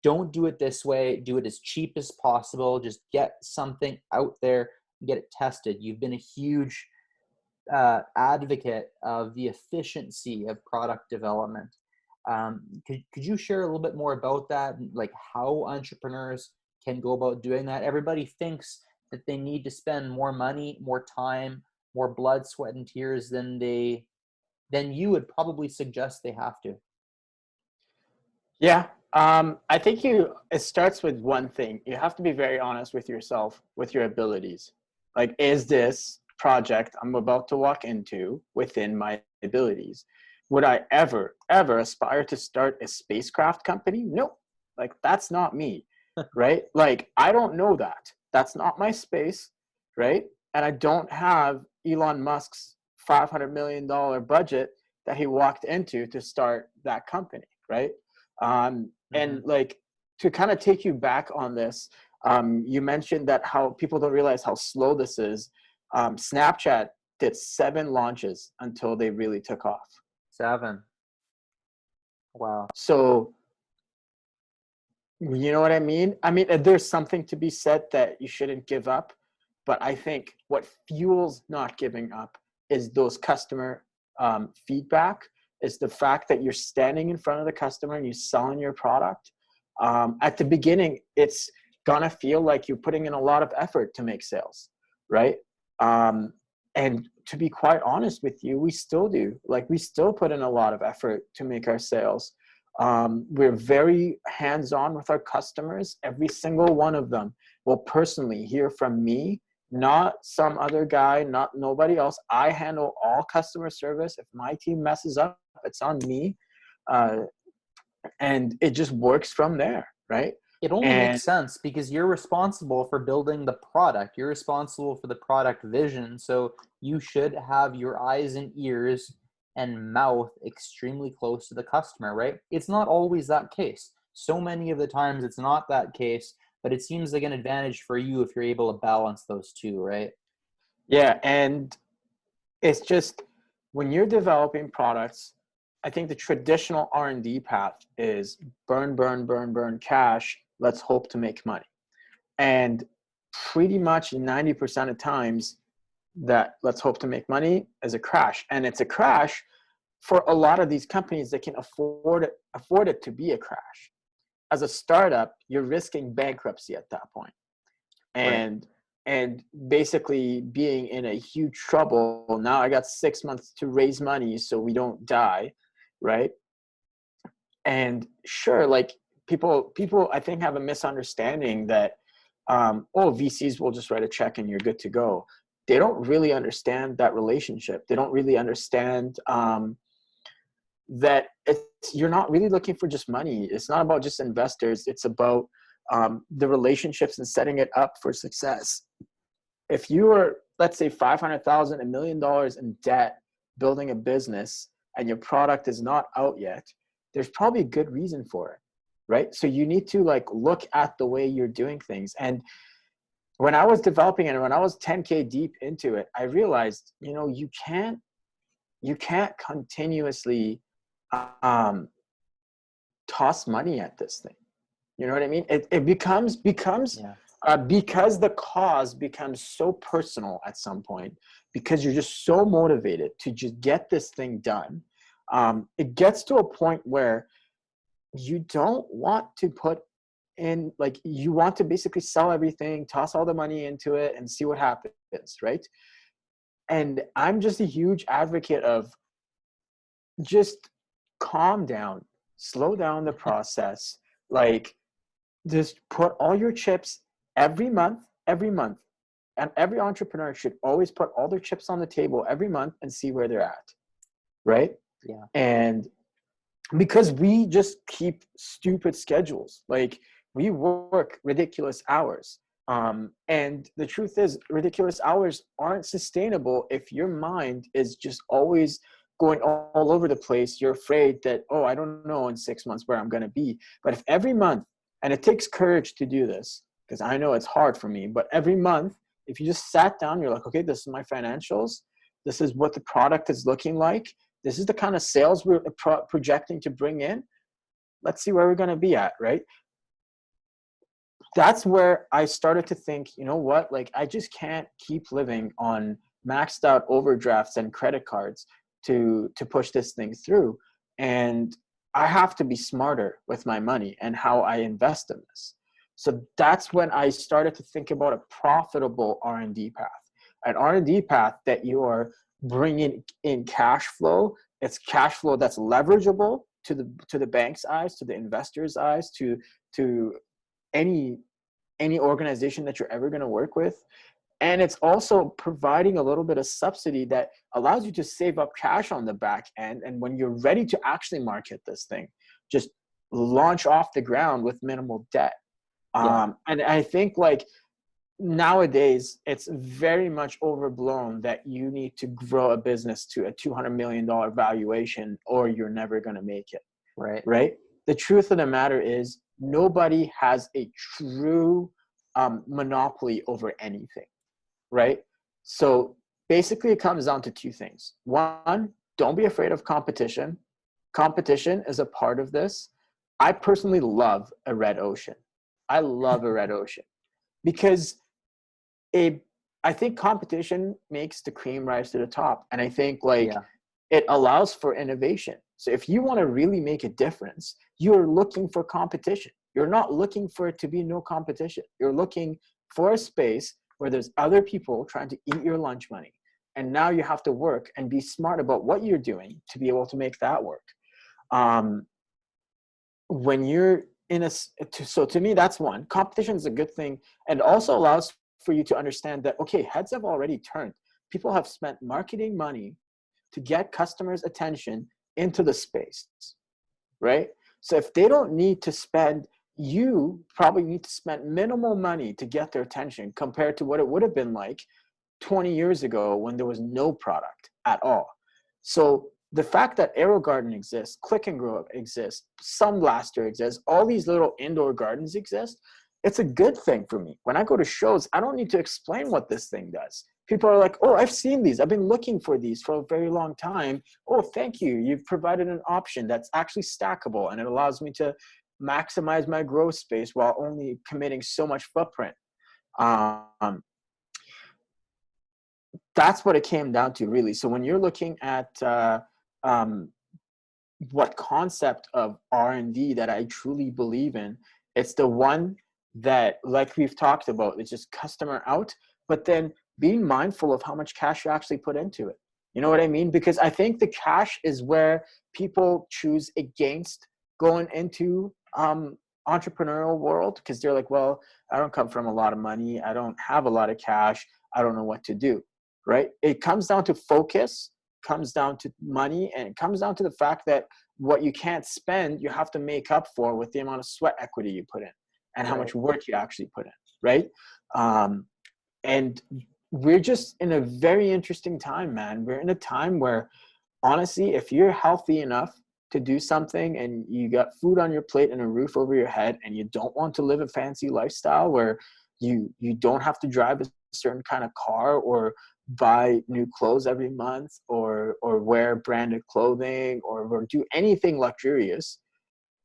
don't do it this way. Do it as cheap as possible. Just get something out there, get it tested. You've been a huge advocate of the efficiency of product development. Could you share a little bit more about that? Like how entrepreneurs can go about doing that? Everybody thinks that they need to spend more money, more time, more blood, sweat, and tears than you would probably suggest they have to. Yeah. I think it starts with one thing. You have to be very honest with yourself, with your abilities. Like, is this project I'm about to walk into within my abilities? Would I ever aspire to start a spacecraft company? No, like that's not me, right? Like, I don't know that. That's not my space, right? And I don't have Elon Musk's $500 million budget that he walked into to start that company, right? And like, to kind of take you back on this, you mentioned that how people don't realize how slow this is. Snapchat did 7 launches until they really took off. 7. Wow. So, you know what I mean? I mean, there's something to be said that you shouldn't give up. But I think what fuels not giving up is those customer feedback, is the fact that you're standing in front of the customer and you're selling your product. At the beginning, it's gonna feel like you're putting in a lot of effort to make sales, right? And to be quite honest with you, we still do. Like, we still put in a lot of effort to make our sales. We're very hands-on with our customers. Every single one of them will personally hear from me, not some other guy, not nobody else. I handle all customer service. If my team messes up, it's on me. And it just works from there, right? It only And makes sense because you're responsible for building the product. You're responsible for the product vision. So you should have your eyes and ears and mouth extremely close to the customer, right? It's not always that case. So many of the times it's not that case, but it seems like an advantage for you if you're able to balance those two, right? yeah, and it's just, when you're developing products, I think the traditional R&D path is burn cash. Let's hope to make money. And pretty much 90% of times, that let's hope to make money is a crash. And it's a crash for a lot of these companies that can afford it to be a crash. As a startup, you're risking bankruptcy at that point. And basically being in a huge trouble. Now I got 6 months to raise money so we don't die, right? And sure, like, people I think have a misunderstanding that VCs will just write a check and you're good to go. They don't really understand that relationship. They don't really understand that you're not really looking for just money. It's not about just investors. It's about the relationships and setting it up for success. If you are, let's say, $500,000, $1 million in debt, building a business, and your product is not out yet, there's probably a good reason for it, right? So you need to, like, look at the way you're doing things. And when I was developing it, when I was 10K deep into it, I realized, you can't continuously toss money at this thing. You know what I mean? It becomes Yeah. Because the cause becomes so personal at some point, because you're just so motivated to just get this thing done. It gets to a point where you don't want to put in, like, you want to basically sell everything, toss all the money into it and see what happens, right? And I'm just a huge advocate of just calm down, slow down the process. Like, just put all your chips every month. And every entrepreneur should always put all their chips on the table every month and see where they're at, right? Yeah. And because we just keep stupid schedules. Like we work ridiculous hours. And the truth is, ridiculous hours aren't sustainable if your mind is just always going all over the place. You're afraid that, oh, I don't know in 6 months where I'm going to be. But if every month, and it takes courage to do this, because I know it's hard for me, but every month, if you just sat down, you're like, okay, this is my financials. This is what the product is looking like. This is the kind of sales we're projecting to bring in. Let's see where we're going to be at, right? That's where I started to think, you know what, like I just can't keep living on maxed out overdrafts and credit cards to push this thing through. And I have to be smarter with my money and how I invest in this. So that's when I started to think about a profitable R&D path, an R&D path that you are bringing in cash flow. It's cash flow that's leverageable to the bank's eyes, to the investor's eyes, to any organization that you're ever going to work with. And it's also providing a little bit of subsidy that allows you to save up cash on the back end. And when you're ready to actually market this thing, just launch off the ground with minimal debt. Yeah. And I think like nowadays it's very much overblown that you need to grow a business to a $200 million valuation or you're never going to make it. Right. The truth of the matter is nobody has a true monopoly over anything. Right. So basically it comes down to two things. One, don't be afraid of competition. Competition is a part of this. I personally love a red ocean. I love a red ocean because I think competition makes the cream rise to the top. And I think like it allows for innovation. So if you want to really make a difference, you're looking for competition. You're not looking for it to be no competition. You're looking for a space where there's other people trying to eat your lunch money. And now you have to work and be smart about what you're doing to be able to make that work. When you're in so to me, that's one. Competition is a good thing. And also allows for you to understand that, okay, heads have already turned. People have spent marketing money to get customers' attention into the space, right? So if they don't need to spend, you probably need to spend minimal money to get their attention compared to what it would have been like 20 years ago when there was no product at all. So the fact that Aero Garden exists, Click and Grow exists, Sunblaster exists, all these little indoor gardens exist, it's a good thing for me. When I go to shows, I don't need to explain what this thing does. People are like, oh, I've seen these. I've been looking for these for a very long time. Oh, thank you. You've provided an option that's actually stackable, and it allows me to maximize my growth space while only committing so much footprint. That's what it came down to, really. So when you're looking at what concept of R&D that I truly believe in, it's the one that, like we've talked about, it's just customer out, but then being mindful of how much cash you actually put into it. You know what I mean? Because I think the cash is where people choose against going into entrepreneurial world, because they're like, well, I don't come from a lot of money. I don't have a lot of cash. I don't know what to do, right? It comes down to focus, comes down to money, and it comes down to the fact that what you can't spend, you have to make up for with the amount of sweat equity you put in and how much work you actually put in, right? And we're just in a very interesting time, man. We're in a time where, honestly, if you're healthy enough to do something and you got food on your plate and a roof over your head and you don't want to live a fancy lifestyle where you don't have to drive a certain kind of car or buy new clothes every month or wear branded clothing or do anything luxurious,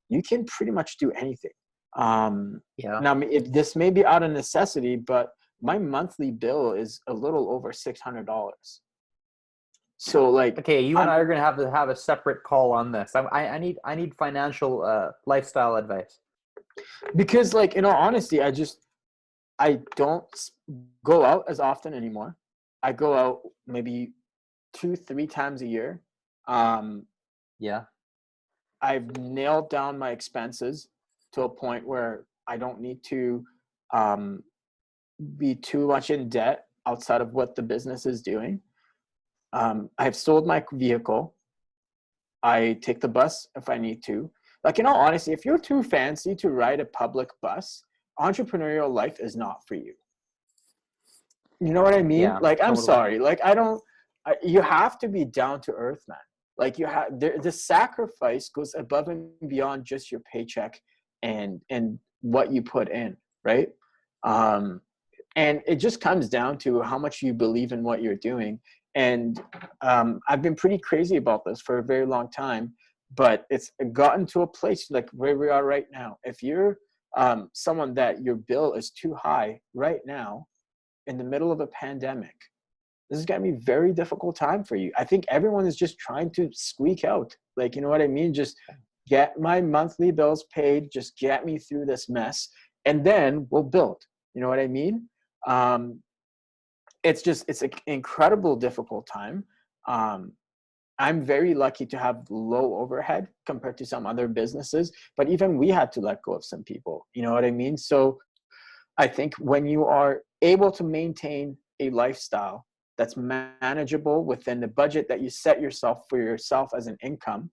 you can pretty much do anything. Now, if this may be out of necessity, but my monthly bill is a little over $600. So like, okay, you and I are going to have a separate call on this. I need financial lifestyle advice. Because like, in all honesty, I don't go out as often anymore. I go out maybe 2-3 times a year. I've nailed down my expenses to a point where I don't need to be too much in debt outside of what the business is doing. I've sold my vehicle. I take the bus if I need to. Like, in all honesty, if you're too fancy to ride a public bus, entrepreneurial life is not for you. You know what I mean? Yeah, Like, I'm totally. sorry. Like, you have to be down to earth, man. Like, the sacrifice goes above and beyond just your paycheck and what you put in, right? Um, and it just comes down to how much you believe in what you're doing. And I've been pretty crazy about this for a very long time, but it's gotten to a place like where we are right now. If you're someone that your bill is too high right now in the middle of a pandemic, this is going to be a very difficult time for you. I think everyone is just trying to squeak out. Like, you know what I mean? Just get my monthly bills paid, just get me through this mess, and then we'll build. You know what I mean? Um, it's an incredible difficult time. Um, I'm very lucky to have low overhead compared to some other businesses, but even we had to let go of some people. You know what I mean? So I think when you are able to maintain a lifestyle that's manageable within the budget that you set yourself for yourself as an income,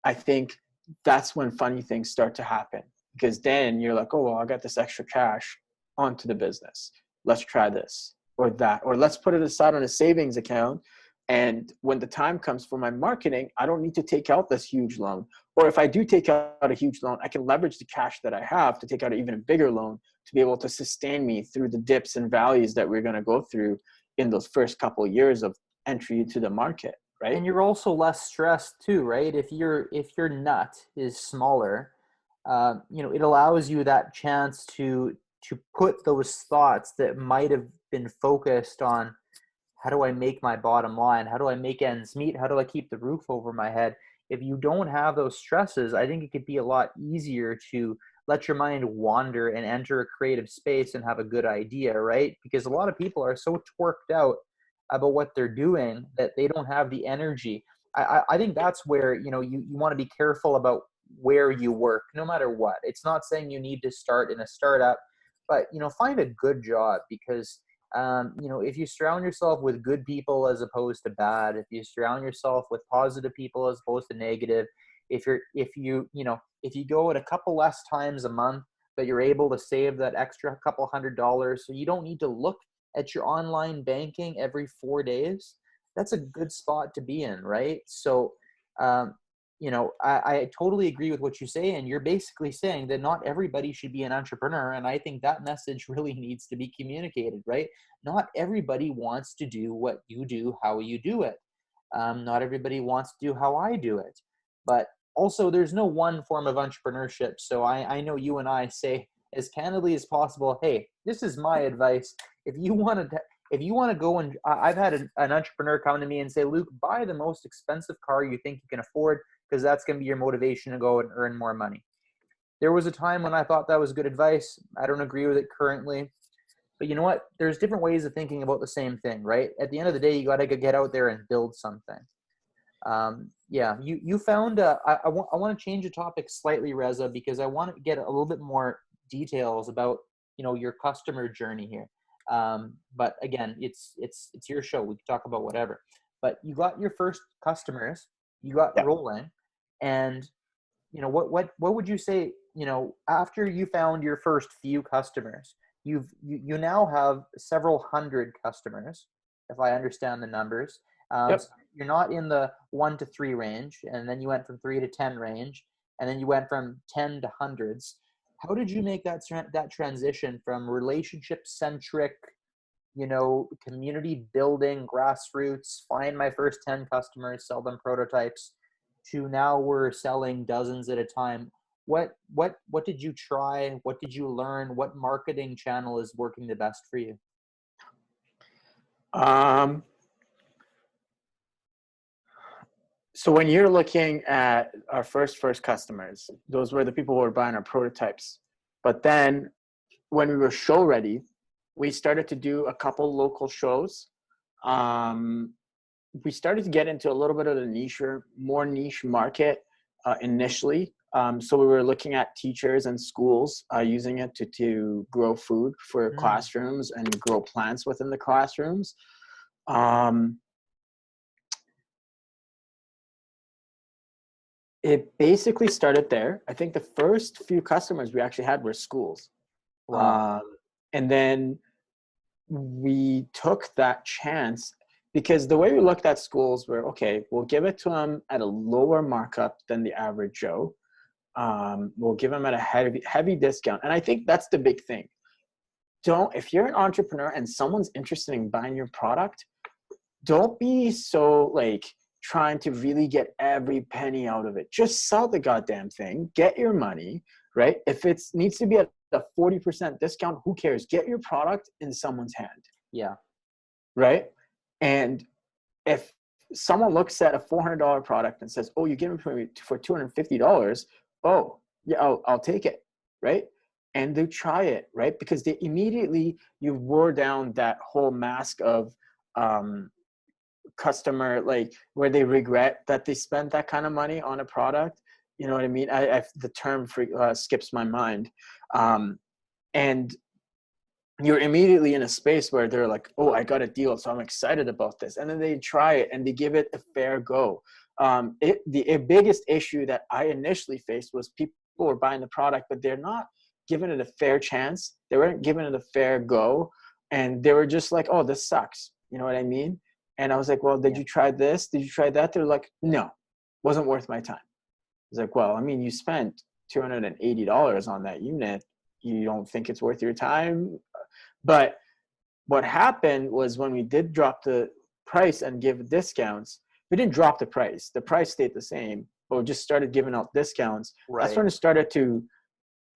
I think that's when funny things start to happen, because then you're like, oh, well, I got this extra cash onto the business. Let's try this or that, or let's put it aside on a savings account. And when the time comes for my marketing, I don't need to take out this huge loan. Or if I do take out a huge loan, I can leverage the cash that I have to take out an even bigger loan to be able to sustain me through the dips and valleys that we're going to go through in those first couple of years of entry into the market, right? And you're also less stressed too, right? If your nut is smaller, it allows you that chance to put those thoughts that might have been focused on how do I make my bottom line, how do I make ends meet, how do I keep the roof over my head. If you don't have those stresses, I think it could be a lot easier to let your mind wander and enter a creative space and have a good idea, right? Because a lot of people are so twerked out about what they're doing that they don't have the energy. I think that's where you want to be careful about where you work, no matter what. It's not saying you need to start in a startup, but find a good job, because if you surround yourself with good people as opposed to bad, if you surround yourself with positive people as opposed to negative, if you go at a couple less times a month, but you're able to save that extra couple $100, so you don't need to look at your online banking every 4 days, that's a good spot to be in, right? So, I totally agree with what you say, and you're basically saying that not everybody should be an entrepreneur, and I think that message really needs to be communicated, right? Not everybody wants to do what you do, how you do it. Not everybody wants to do how I do it, but also there's no one form of entrepreneurship. So I know you and I say as candidly as possible, hey, this is my advice. If you want to go and I've had an entrepreneur come to me and say, Luke, buy the most expensive car you think you can afford, because that's going to be your motivation to go and earn more money. There was a time when I thought that was good advice. I don't agree with it currently. But you know what? There's different ways of thinking about the same thing, right? At the end of the day, you got to get out there and build something. Yeah, you found. I want to change the topic slightly, Reza, because I want to get a little bit more details about your customer journey here. But again, it's your show. We can talk about whatever. But you got your first customers, you got Yeah. rolling, and what would you say? After you found your first few customers, you now have several hundred customers, if I understand the numbers. So Yep. you're not in the 1 to 3 range, and then you went from 3 to 10 range, and then you went from 10 to hundreds. How did you make that transition from relationship centric, community building, grassroots, find my first 10 customers, sell them prototypes, to now we're selling dozens at a time? What did you try? What did you learn? What marketing channel is working the best for you? Um, so when you're looking at our first customers, those were the people who were buying our prototypes. But then when we were show ready, we started to do a couple local shows. Um, we started to get into a little bit of the more niche market initially. So we were looking at teachers and schools using it to grow food for Mm. classrooms and grow plants within the classrooms. Um, It basically started there. I think the first few customers we actually had were schools. Wow. Um, and then we took that chance because the way we looked at schools were, okay, we'll give it to them at a lower markup than the average Joe. We'll give them at a heavy discount. And I think that's the big thing. If you're an entrepreneur and someone's interested in buying your product, don't be so like trying to really get every penny out of it. Just sell the goddamn thing, get your money, right? If it needs to be at a 40% discount, who cares? Get your product in someone's hand, Yeah. right? And if someone looks at a $400 product and says, oh, you give it for $250, oh, yeah, I'll take it, right? And they try it, right? Because they immediately, you wore down that whole mask of customer, like where they regret that they spent that kind of money on a product. You know what I mean? The term skips my mind. And you're immediately in a space where they're like, oh, I got a deal, so I'm excited about this. And then they try it and they give it a fair go. The biggest issue that I initially faced was people were buying the product, but they're not giving it a fair chance. They weren't giving it a fair go. And they were just like, oh, this sucks. You know what I mean? And I was like, well, did you try this? Did you try that? They're like, no, wasn't worth my time. I was like, well, I mean, you spent $280 on that unit. You don't think it's worth your time? But what happened was when we did drop the price and give discounts, we didn't drop the price. The price stayed the same, but we just started giving out discounts. Right. That's when it started to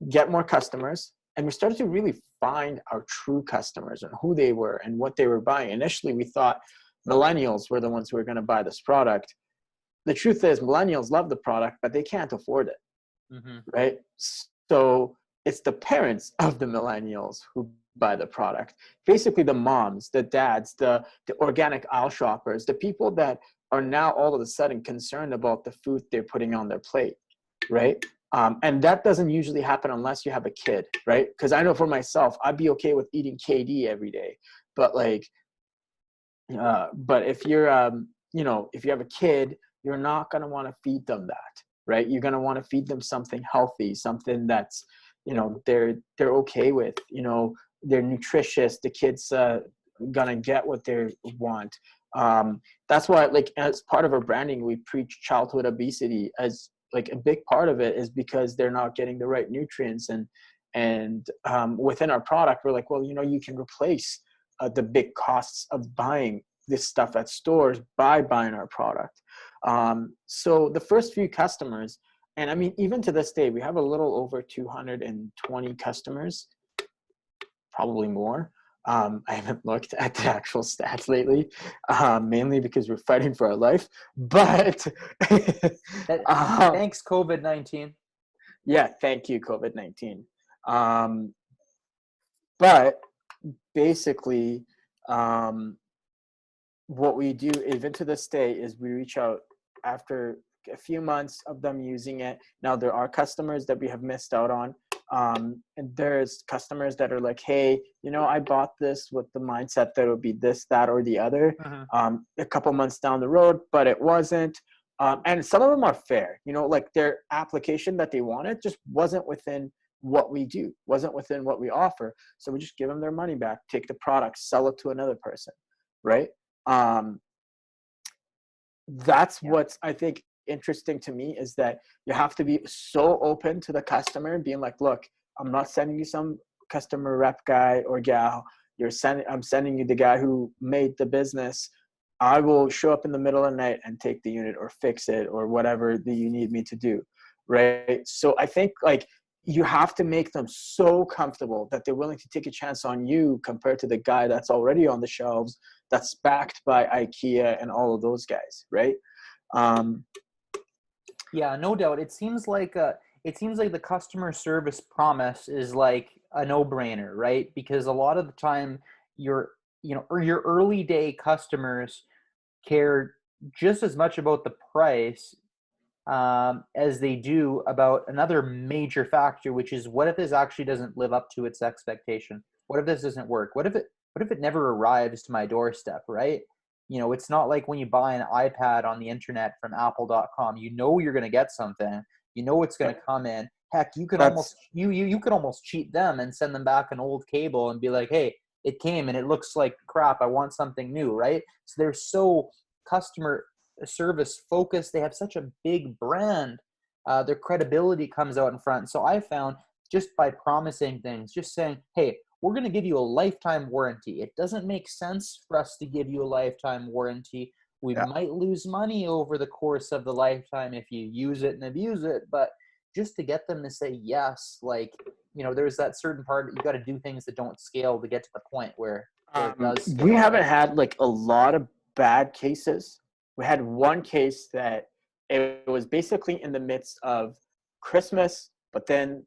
get more customers. And we started to really find our true customers and who they were and what they were buying. Initially, we thought millennials were the ones who were going to buy this product. The truth is millennials love the product, but they can't afford it, right? So it's the parents of the millennials who buy the product. Basically the moms, the dads, the organic aisle shoppers, the people that are now all of a sudden concerned about the food they're putting on their plate, right? And that doesn't usually happen unless you have a kid, right? Because I know for myself, I'd be okay with eating KD every day, but but if you're, if you have a kid, you're not going to want to feed them that, right? You're going to want to feed them something healthy, something that's, they're okay with, they're nutritious. The kids going to get what they want. That's why, like, as part of our branding, we preach childhood obesity as like a big part of it is because they're not getting the right nutrients. And within our product, we're like, well, you can replace the big costs of buying this stuff at stores by buying our product. So the first few customers, and I mean, even to this day, we have a little over 220 customers, probably more. I haven't looked at the actual stats lately, mainly because we're fighting for our life. But Thanks, COVID-19. Yeah, thank you, COVID-19. But basically, what we do even to this day is we reach out after a few months of them using it. Now there are customers that we have missed out on. And there's customers that are like, hey, I bought this with the mindset that it would be this, that, or the other, a couple months down the road, but it wasn't. And some of them are fair, like their application that they wanted just wasn't within what we do, wasn't within what we offer. So we just give them their money back, take the product, sell it to another person, right? That's what's, I think, interesting to me is that you have to be so open to the customer being like, look, I'm not sending you some customer rep guy or gal. I'm sending you the guy who made the business. I will show up in the middle of the night and take the unit or fix it or whatever that you need me to do, right? So I think like you have to make them so comfortable that they're willing to take a chance on you compared to the guy that's already on the shelves, that's backed by IKEA and all of those guys, right? Yeah, no doubt. It seems like the customer service promise is like a no-brainer, right? Because a lot of the time your early day customers care just as much about the price as they do about another major factor, which is what if this actually doesn't live up to its expectation? What if this doesn't work? What if it never arrives to my doorstep, right? You know, it's not like when you buy an iPad on the internet from apple.com, you know you're going to get something, you know it's going to come in. Heck, you can That's almost you could almost cheat them and send them back an old cable and be like, "Hey, it came and it looks like crap. I want something new," right? So they're so customer service focused. They have such a big brand. Their credibility comes out in front. So I found just by promising things, just saying, "Hey, we're going to give you a lifetime warranty." It doesn't make sense for us to give you a lifetime warranty. We yeah. might lose money over the course of the lifetime if you use it and abuse it, but just to get them to say yes, like, you know, there's that certain part, you got to do things that don't scale to get to the point where it does We scale, haven't right? had like a lot of bad cases. We had one case that it was basically in the midst of Christmas, but then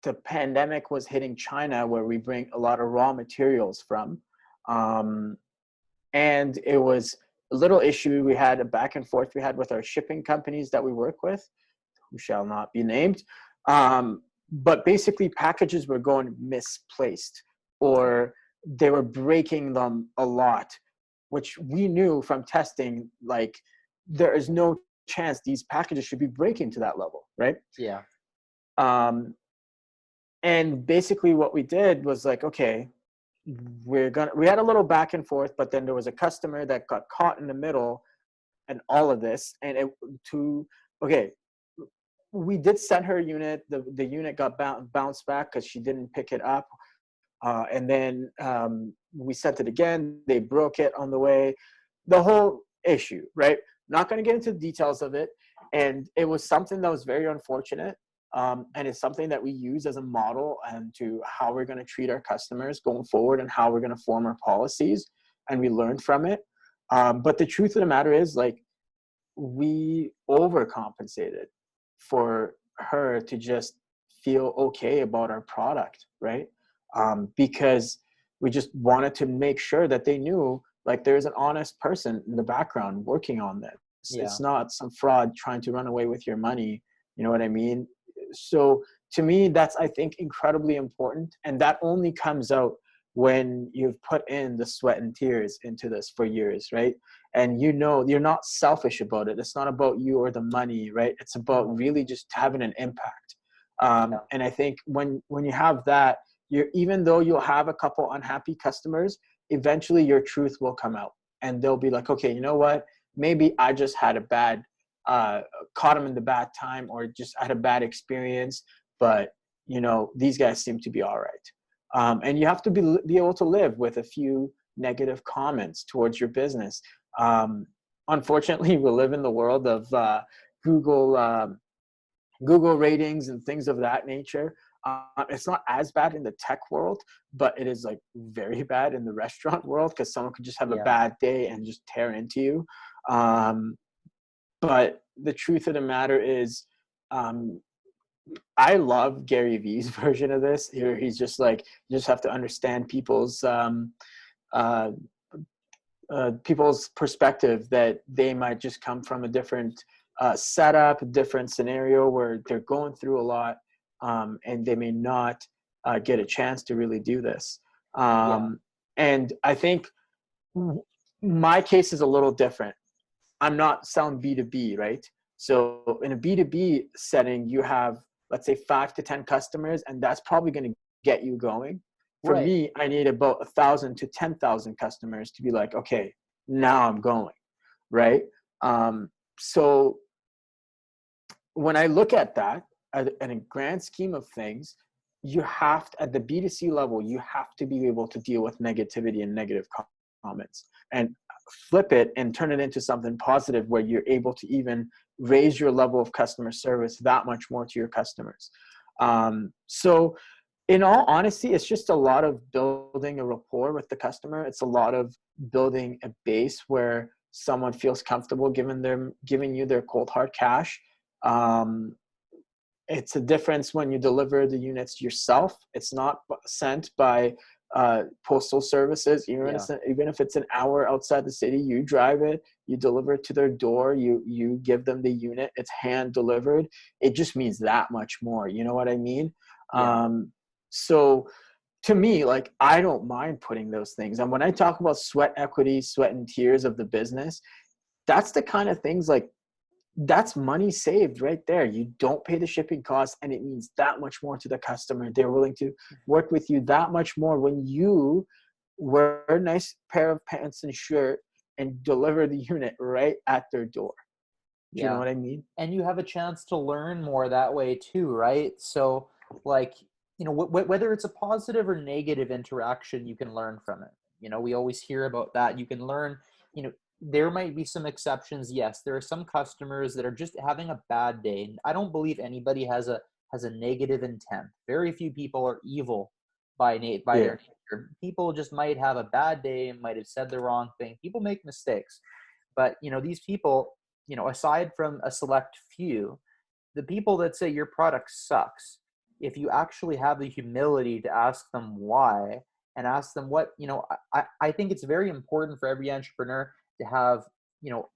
the pandemic was hitting China, where we bring a lot of raw materials from. Um, and it was a little issue. We had a back and forth we had with our shipping companies that we work with, who shall not be named. But basically, packages were going misplaced, or they were breaking them a lot, which we knew from testing, like, there is no chance these packages should be breaking to that level, right? Yeah. Um, and basically what we did was like, okay, we had a little back and forth, but then there was a customer that got caught in the middle and all of this. And okay, we did send her a unit. The unit got bounced back because she didn't pick it up. And then we sent it again. They broke it on the way. The whole issue, right? Not going to get into the details of it. And it was something that was very unfortunate. And it's something that we use as a model and to how we're going to treat our customers going forward and how we're going to form our policies. And we learned from it. But the truth of the matter is, like, we overcompensated for her to just feel okay about our product, right? Because we just wanted to make sure that they knew, like, there's an honest person in the background working on this. Yeah. It's not some fraud trying to run away with your money. You know what I mean? So to me, that's, I think, incredibly important. And that only comes out when you've put in the sweat and tears into this for years, right? And you know, you're not selfish about it. It's not about you or the money, right? It's about really just having an impact. Yeah. And I think when you have that, even though you'll have a couple unhappy customers, eventually your truth will come out, and they'll be like, okay, you know what? Maybe I just had a bad, caught them in the bad time, or just had a bad experience. But you know, these guys seem to be all right. And you have to be able to live with a few negative comments towards your business. Unfortunately, we live in the world of Google Google ratings and things of that nature. It's not as bad in the tech world, but it is like very bad in the restaurant world, because someone could just have a Yeah. bad day and just tear into you. But the truth of the matter is, I love Gary Vee's version of this. Here, he's just like, you just have to understand uh, people's perspective, that they might just come from a different setup, a different scenario where they're going through a lot, and they may not get a chance to really do this. Yeah. And I think my case is a little different. I'm not selling B2B, right? So in a B2B setting, you have, let's say, 5 to 10 customers, and that's probably going to get you going. For Right. me, I need about 1,000 to 10,000 customers to be like, okay, now I'm going, right? So when I look at that, in a grand scheme of things, you have to, at the B2C level, you have to be able to deal with negativity and negative comments, and flip it and turn it into something positive, where you're able to even raise your level of customer service that much more to your customers. So in all honesty, it's just a lot of building a rapport with the customer. It's a lot of building a base where someone feels comfortable giving you their cold hard cash. It's a difference when you deliver the units yourself. It's not sent by postal services. Yeah. Even if it's an hour outside the city, you drive it, you deliver it to their door, you give them the unit, it's hand delivered. It just means that much more. You know what I mean? Yeah. So to me, like, I don't mind putting those things. And when I talk about sweat equity, sweat and tears of the business, that's the kind of things, like, that's money saved right there. You don't pay the shipping costs, and it means that much more to the customer. They're willing to work with you that much more when you wear a nice pair of pants and shirt and deliver the unit right at their door. Do you know Yeah. what I mean? And you have a chance to learn more that way too, right? So like, whether it's a positive or negative interaction, you can learn from it. We always hear about that. You can learn, there might be some exceptions. Yes, there are some customers that are just having a bad day. And I don't believe anybody has a negative intent. Very few people are evil by Yeah. their nature. People just might have a bad day, might have said the wrong thing. People make mistakes. But, these people, aside from a select few, the people that say your product sucks, if you actually have the humility to ask them why and ask them what, I think it's very important for every entrepreneur to have,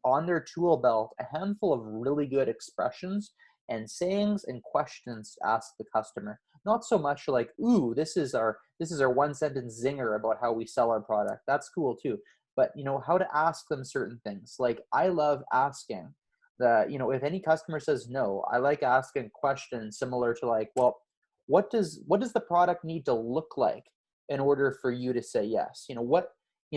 on their tool belt, a handful of really good expressions and sayings and questions to ask the customer. Not so much like, ooh, this is our one sentence zinger about how we sell our product. That's cool too. But how to ask them certain things. Like, I love asking if any customer says no, I like asking questions similar to like, well, what does the product need to look like in order for you to say yes?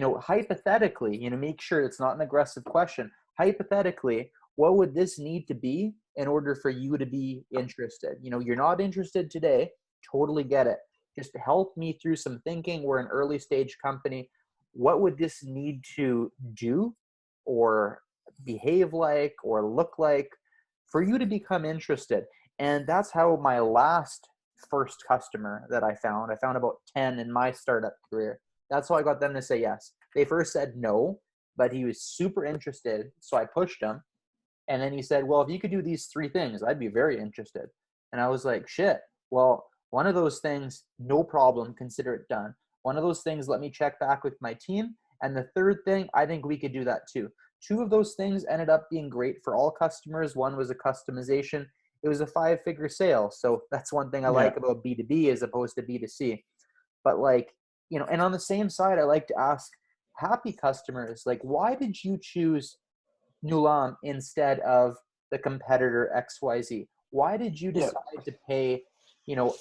Hypothetically, make sure it's not an aggressive question. Hypothetically, what would this need to be in order for you to be interested? You're not interested today, totally get it. Just help me through some thinking. We're an early stage company. What would this need to do or behave like or look like for you to become interested? And that's how my last first customer that I found about 10 in my startup career. That's how I got them to say yes. They first said no, but he was super interested. So I pushed him. And then he said, well, if you could do these 3 things, I'd be very interested. And I was like, shit, well, one of those things, no problem, consider it done. One of those things, let me check back with my team. And the third thing, I think we could do that too. 2 of those things ended up being great for all customers. One was a customization. It was a 5-figure sale. So that's one thing I Yeah. like about B2B as opposed to B2C. But like, and on the same side, I like to ask happy customers, like, why did you choose Nullam instead of the competitor XYZ? Why did you Yeah. decide to pay,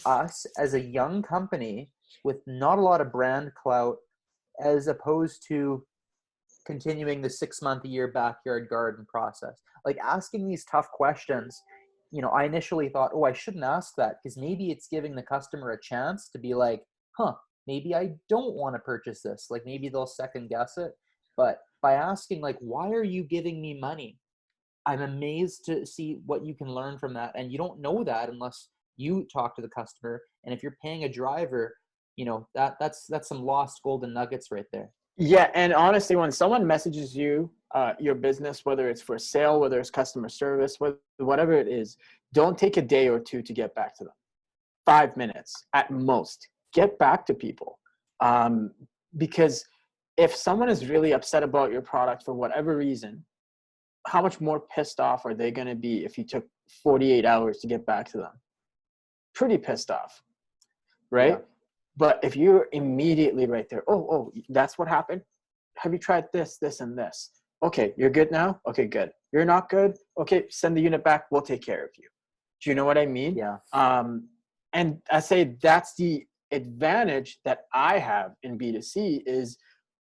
us as a young company with not a lot of brand clout as opposed to continuing the 6-month a year backyard garden process? Like, asking these tough questions, I initially thought, oh, I shouldn't ask that because maybe it's giving the customer a chance to be like, huh, maybe I don't want to purchase this. Like, maybe they'll second guess it. But by asking, like, why are you giving me money? I'm amazed to see what you can learn from that. And you don't know that unless you talk to the customer. And if you're paying a driver, that's some lost golden nuggets right there. Yeah, and honestly, when someone messages you, your business, whether it's for sale, whether it's customer service, whatever it is, don't take a day or 2 to get back to them. 5 minutes at most. Get back to people, because if someone is really upset about your product for whatever reason, how much more pissed off are they going to be if you took 48 hours to get back to them? Pretty pissed off, Yeah. right? But if you're immediately right there, oh, that's what happened? Have you tried this, this, and this? Okay, you're good now? Okay, good. You're not good? Okay, send the unit back. We'll take care of you. Do you know what I mean? Yeah. And I say that's the advantage that I have in B2C is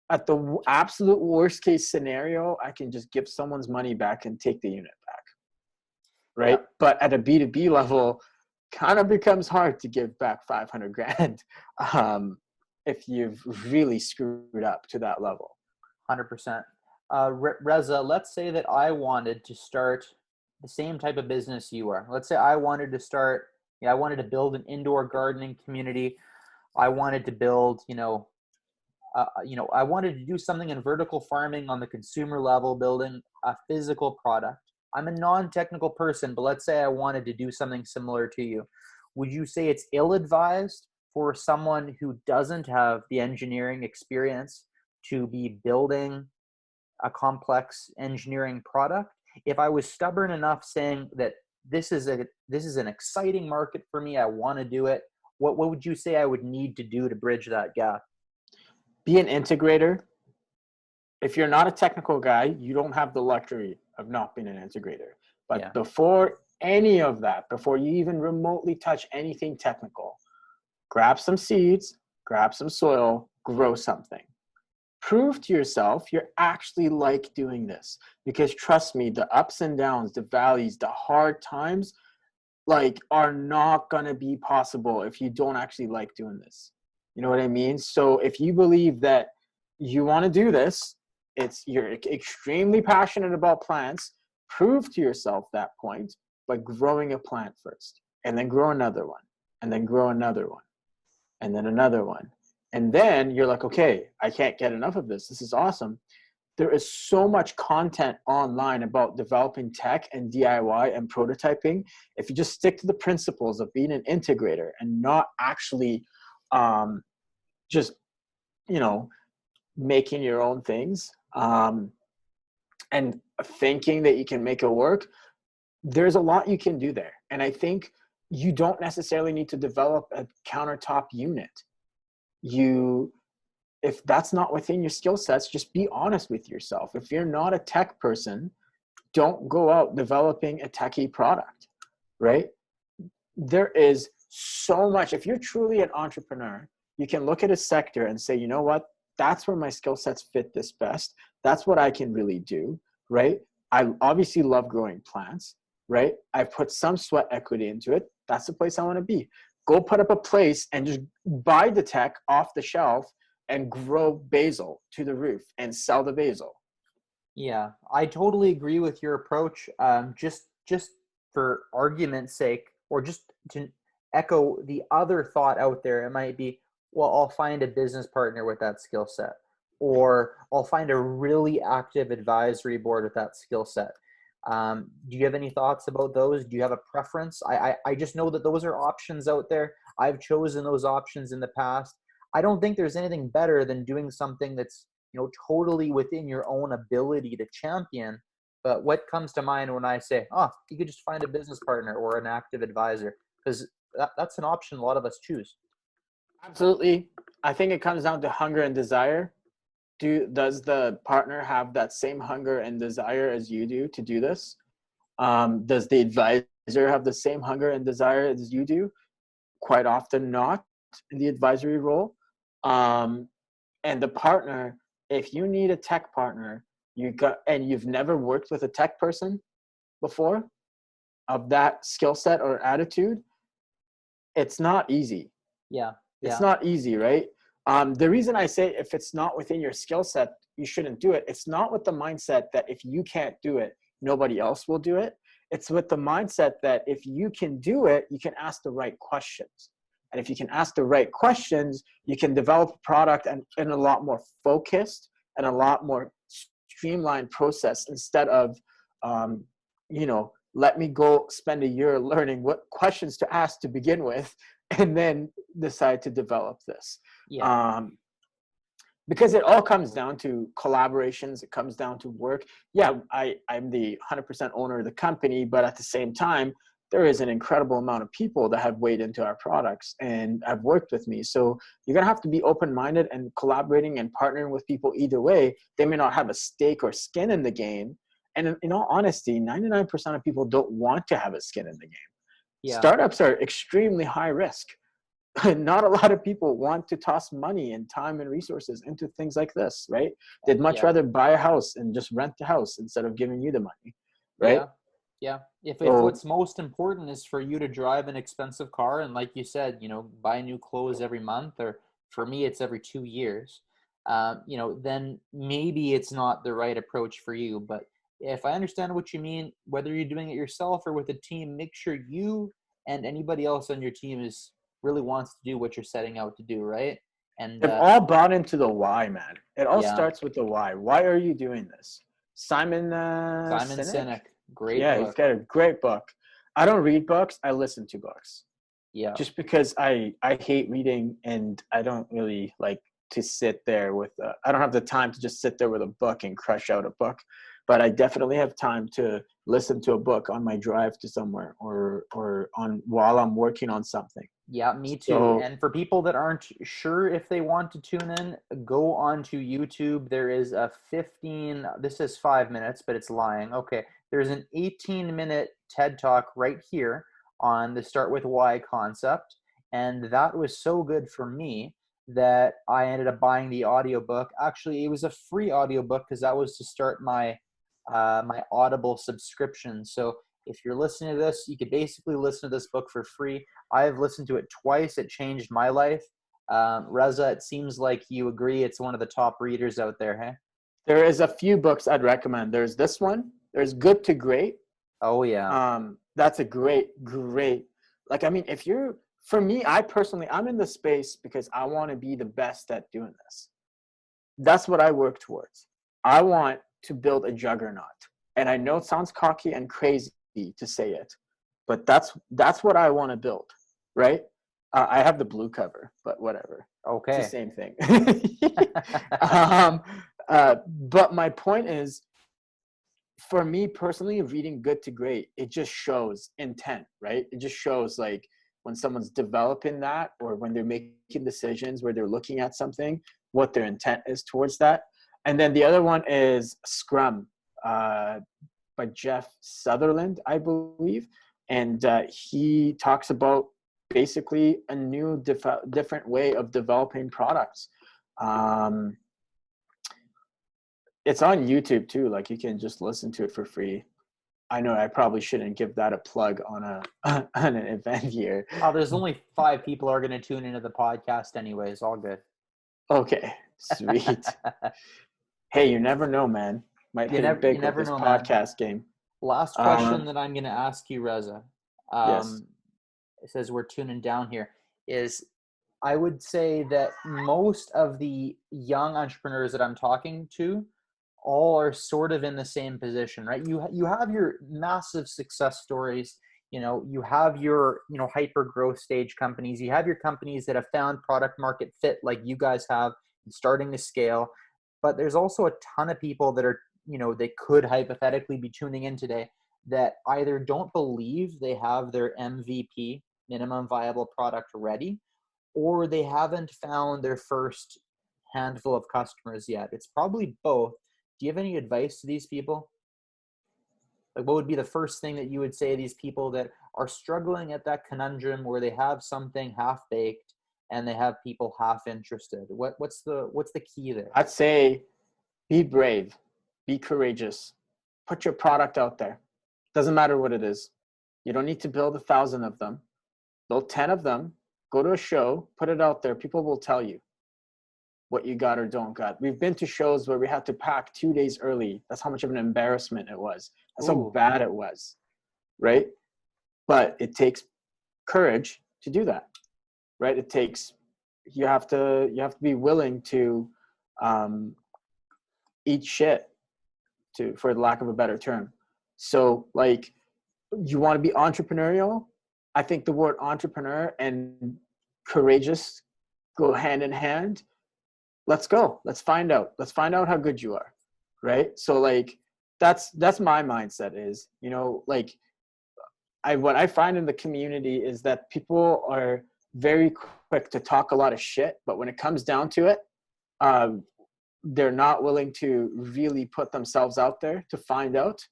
at the absolute worst case scenario, I can just give someone's money back and take the unit back, right? Yeah. But at a B2B level, kind of becomes hard to give back 500 grand if you've really screwed up to that level. 100%. Reza, let's say that I wanted to start the same type of business you are. Let's say I wanted to start, I wanted to build an indoor gardening community. I wanted to build, I wanted to do something in vertical farming on the consumer level, building a physical product. I'm a non-technical person, but let's say I wanted to do something similar to you. Would you say it's ill-advised for someone who doesn't have the engineering experience to be building a complex engineering product? If I was stubborn enough saying that this is an exciting market for me, I want to do it, what would you say I would need to do to bridge that gap? Be an integrator. If you're not a technical guy, you don't have the luxury of not being an integrator. But Yeah. before any of that, before you even remotely touch anything technical, grab some seeds, grab some soil, grow something. Prove to yourself you're actually like doing this. Because trust me, the ups and downs, the valleys, the hard times, like, are not going to be possible if you don't actually like doing this. You know what I mean? So if you believe that you want to do this, you're extremely passionate about plants, prove to yourself that point by growing a plant first, and then grow another one, and then grow another one, and then another one. And then you're like, okay, I can't get enough of this. This is awesome. There is so much content online about developing tech and DIY and prototyping. If you just stick to the principles of being an integrator and not actually just, making your own things and thinking that you can make it work, there's a lot you can do there. And I think you don't necessarily need to develop a countertop unit. If that's not within your skill sets, just be honest with yourself. If you're not a tech person, don't go out developing a techie product, right? There is so much. If you're truly an entrepreneur, you can look at a sector and say, you know what? That's where my skill sets fit this best. That's what I can really do, right? I obviously love growing plants, right? I put some sweat equity into it. That's the place I want to be. Go put up a place and just buy the tech off the shelf and grow basil to the roof and sell the basil. Yeah, I totally agree with your approach. Just for argument's sake, or just to echo the other thought out there, it might be, well, I'll find a business partner with that skill set, or I'll find a really active advisory board with that skill set. Do you have any thoughts about those? Do you have a preference? I just know that those are options out there. I've chosen those options in the past. I don't think there's anything better than doing something that's, totally within your own ability to champion. But what comes to mind when I say, you could just find a business partner or an active advisor, because that's an option a lot of us choose. Absolutely. I think it comes down to hunger and desire. Does the partner have that same hunger and desire as you do to do this? Does the advisor have the same hunger and desire as you do? Quite often not in the advisory role. And the partner, if you need a tech partner, and you've never worked with a tech person before of that skill set or attitude, it's not easy. Yeah. It's not easy, right? The reason I say if it's not within your skill set, you shouldn't do it. It's not with the mindset that if you can't do it, nobody else will do it. It's with the mindset that if you can do it, you can ask the right questions. And if you can ask the right questions, you can develop a product in a lot more focused and a lot more streamlined process instead of, let me go spend a year learning what questions to ask to begin with and then decide to develop this. Yeah. Because it all comes down to collaborations. It comes down to work. Yeah, I'm the 100% owner of the company, but at the same time, there is an incredible amount of people that have weighed into our products and have worked with me. So you're going to have to be open-minded and collaborating and partnering with people either way. They may not have a stake or skin in the game. And in all honesty, 99% of people don't want to have a skin in the game. Yeah. Startups are extremely high risk. Not a lot of people want to toss money and time and resources into things like this, right? They'd much rather buy a house and just rent the house instead of giving you the money, right? Yeah. If what's most important is for you to drive an expensive car, and like you said, buy new clothes every month, or for me, it's every 2 years, then maybe it's not the right approach for you. But if I understand what you mean, whether you're doing it yourself or with a team, make sure you and anybody else on your team really wants to do what you're setting out to do, right? And they've all bought into the why, man. It all starts with the why. Why are you doing this? Simon Sinek? Great book. He's got a great book. I don't read books. I listen to books. Yeah. Just because I hate reading and I don't really like to sit there with I don't have the time to just sit there with a book and crush out a book. But I definitely have time to listen to a book on my drive to somewhere or while I'm working on something. Yeah, me too. So And for people that aren't sure if they want to tune in, go on to YouTube. There is a 15, this is 5 minutes, but it's lying. Okay. There's an 18-minute TED Talk right here on the Start With Why concept. And that was so good for me that I ended up buying the audiobook. Actually, it was a free audiobook because that was to start my Audible subscription. So if you're listening to this, you could basically listen to this book for free. I've listened to it twice. It changed my life. Reza, it seems like you agree it's one of the top readers out there, hey? there is a few books I'd recommend. There's this one. There's Good to Great. Oh, yeah. That's a great. Like, I mean, if you're, for me, I personally, I'm in the space because I want to be the best at doing this. That's what I work towards. I want to build a juggernaut. And I know it sounds cocky and crazy to say it, but that's what I want to build, right? I have the blue cover, but whatever. It's the Okay. same thing. But my point is, for me personally, reading Good to Great, it just shows intent, right? It just shows like when someone's developing that, or when they're making decisions where they're looking at something, what their intent is towards that. And then the other one is Scrum, by Jeff Sutherland, I believe. And he talks about basically a new different way of developing products. It's on YouTube too. Like, you can just listen to it for free. I know I probably shouldn't give that a plug on on an event here. Oh, there's only 5 people are going to tune into the podcast anyways. All good. Okay, sweet. Hey, you never know, man. Might hit it You big with never this know, man. podcast game. Last question that I'm going to ask you, Reza. Yes. It says we're tuning down here. Is I would say that most of the young entrepreneurs that I'm talking to all are sort of in the same position, right? You have your massive success stories. You have your hyper growth stage companies. You have your companies that have found product market fit, like you guys have, and starting to scale. But there's also a ton of people that are they could hypothetically be tuning in today that either don't believe they have their MVP, minimum viable product, ready, or they haven't found their first handful of customers yet. It's probably both. Do you have any advice to these people? Like, what would be the first thing that you would say to these people that are struggling at that conundrum where they have something half baked and they have people half interested? What's the key there? I'd say be brave, be courageous, put your product out there. Doesn't matter what it is. You don't need to build 1,000 of them. Build 10 of them, go to a show, put it out there. People will tell you what you got or don't got. We've been to shows where we had to pack 2 days early. That's how much of an embarrassment it was. That's how Ooh, bad it was, right? But it takes courage to do that, right? It takes, you have to be willing to eat shit, for the lack of a better term. So, like, you want to be entrepreneurial. I think the word entrepreneur and courageous go hand in hand. Let's go. Let's find out. Let's find out how good you are. Right. So, like, that's my mindset is, like, what I find in the community is that people are very quick to talk a lot of shit, but when it comes down to it, they're not willing to really put themselves out there to find out.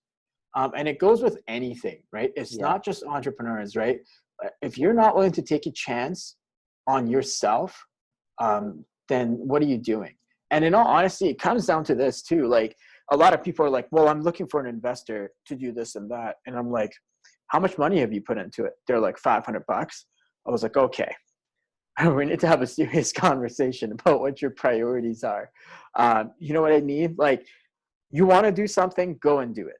And it goes with anything, right? It's yeah. not just entrepreneurs, right? If you're not willing to take a chance on yourself, then what are you doing? And in all honesty, it comes down to this too. Like, a lot of people are like, well, I'm looking for an investor to do this and that. And I'm like, how much money have you put into it? They're like, $500. I was like, okay, we need to have a serious conversation about what your priorities are. You know what I mean? Like, you want to do something, go and do it.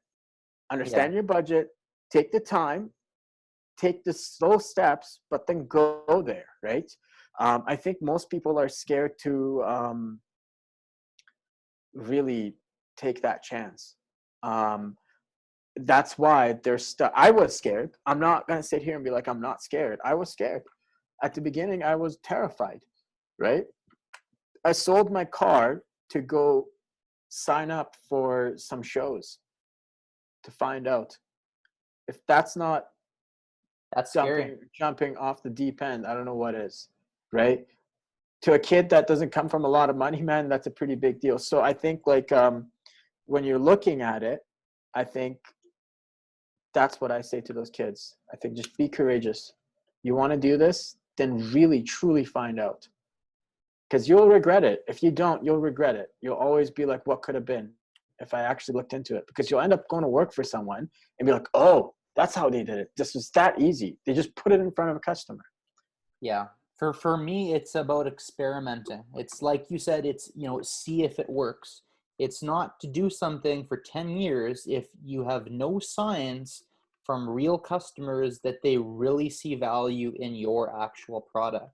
Yeah. Understand your budget, take the time, take the slow steps, but then go there, right? I think most people are scared to really take that chance. That's why they're stuck. I was scared. I'm not going to sit here and be like, I'm not scared. I was scared. At the beginning, I was terrified, right? I sold my car to go sign up for some shows to find out if that's not That's scary. jumping off the deep end. I don't know what is, right? To a kid that doesn't come from a lot of money, man, that's a pretty big deal. So I think like when you're looking at it, I think that's what I say to those kids. I think just be courageous. You want to do this, then really truly find out, because you'll regret it. If you don't, you'll regret it. You'll always be like, what could have been if I actually looked into it? Because you'll end up going to work for someone and be like, oh, that's how they did it. This was that easy. They just put it in front of a customer. Yeah. For me, it's about experimenting. It's like you said, it's, see if it works. It's not to do something for 10 years if you have no signs from real customers that they really see value in your actual product.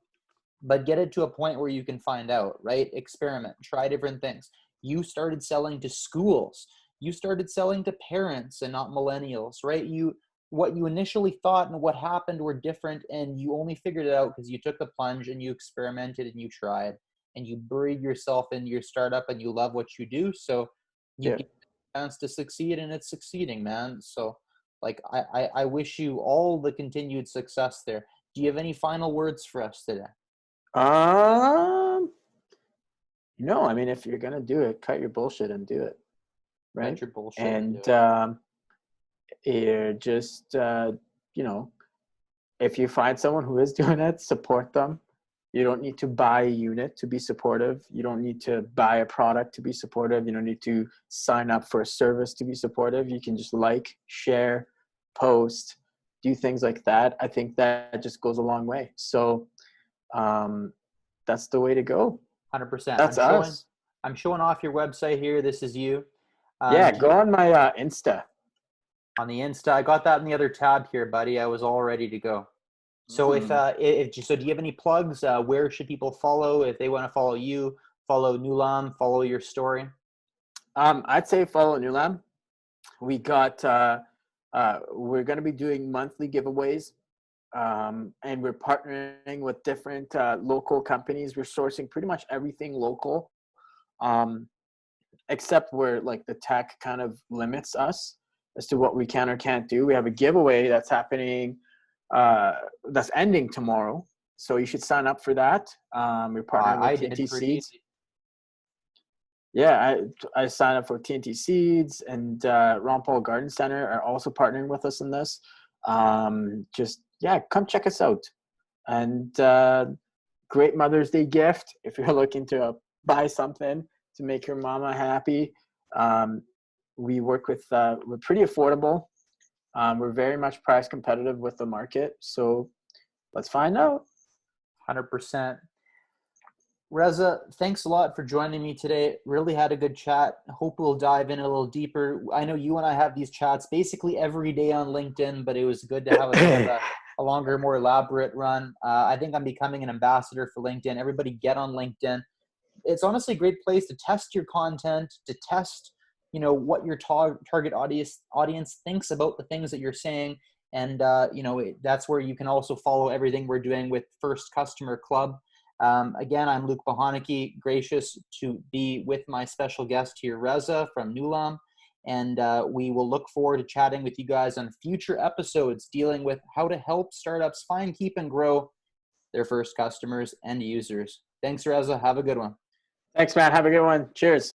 But get it to a point where you can find out, right? Experiment, try different things. You started selling to schools. You started selling to parents and not millennials, right? What you initially thought and what happened were different, and you only figured it out because you took the plunge and you experimented and you tried and you buried yourself in your startup and you love what you do. So you get a chance to succeed, and it's succeeding, man. So like, I wish you all the continued success there. Do you have any final words for us today? No, I mean, if you're going to do it, cut your bullshit and do it. Right. Cut your bullshit and you're just, if you find someone who is doing it, support them. You don't need to buy a unit to be supportive. You don't need to buy a product to be supportive. You don't need to sign up for a service to be supportive. You can just like, share, post, do things like that. I think that just goes a long way. So that's the way to go. 100%. That's us. I'm showing off your website here. This is you. Yeah, go on my Insta. On the Insta, I got that in the other tab here, buddy. I was all ready to go. So if do you have any plugs? Where should people follow if they want to follow you, follow Nullam, follow your story? I'd say follow Nullam. We got we're going to be doing monthly giveaways, and we're partnering with different local companies. We're sourcing pretty much everything local, except where like the tech kind of limits us as to what we can or can't do. We have a giveaway that's happening, that's ending tomorrow, so you should sign up for that. We're partnering with TNT Seeds. Yeah, I signed up for TNT Seeds, and Ron Paul Garden Center are also partnering with us in this. Come check us out. And great Mother's Day gift if you're looking to buy something to make your mama happy. We work with, we're pretty affordable. We're very much price competitive with the market. So let's find out. 100%. Reza, thanks a lot for joining me today. Really had a good chat. Hope we'll dive in a little deeper. I know you and I have these chats basically every day on LinkedIn, but it was good to have a bit of a longer, more elaborate run. I think I'm becoming an ambassador for LinkedIn. Everybody get on LinkedIn. It's honestly a great place to test your content, to test, what your target audience thinks about the things that you're saying. And, that's where you can also follow everything we're doing with First Customer Club. Again, I'm Luke Bohaneke, gracious to be with my special guest here, Reza from Nullam. And we will look forward to chatting with you guys on future episodes dealing with how to help startups find, keep, and grow their first customers and users. Thanks, Reza. Have a good one. Thanks, man. Have a good one. Cheers.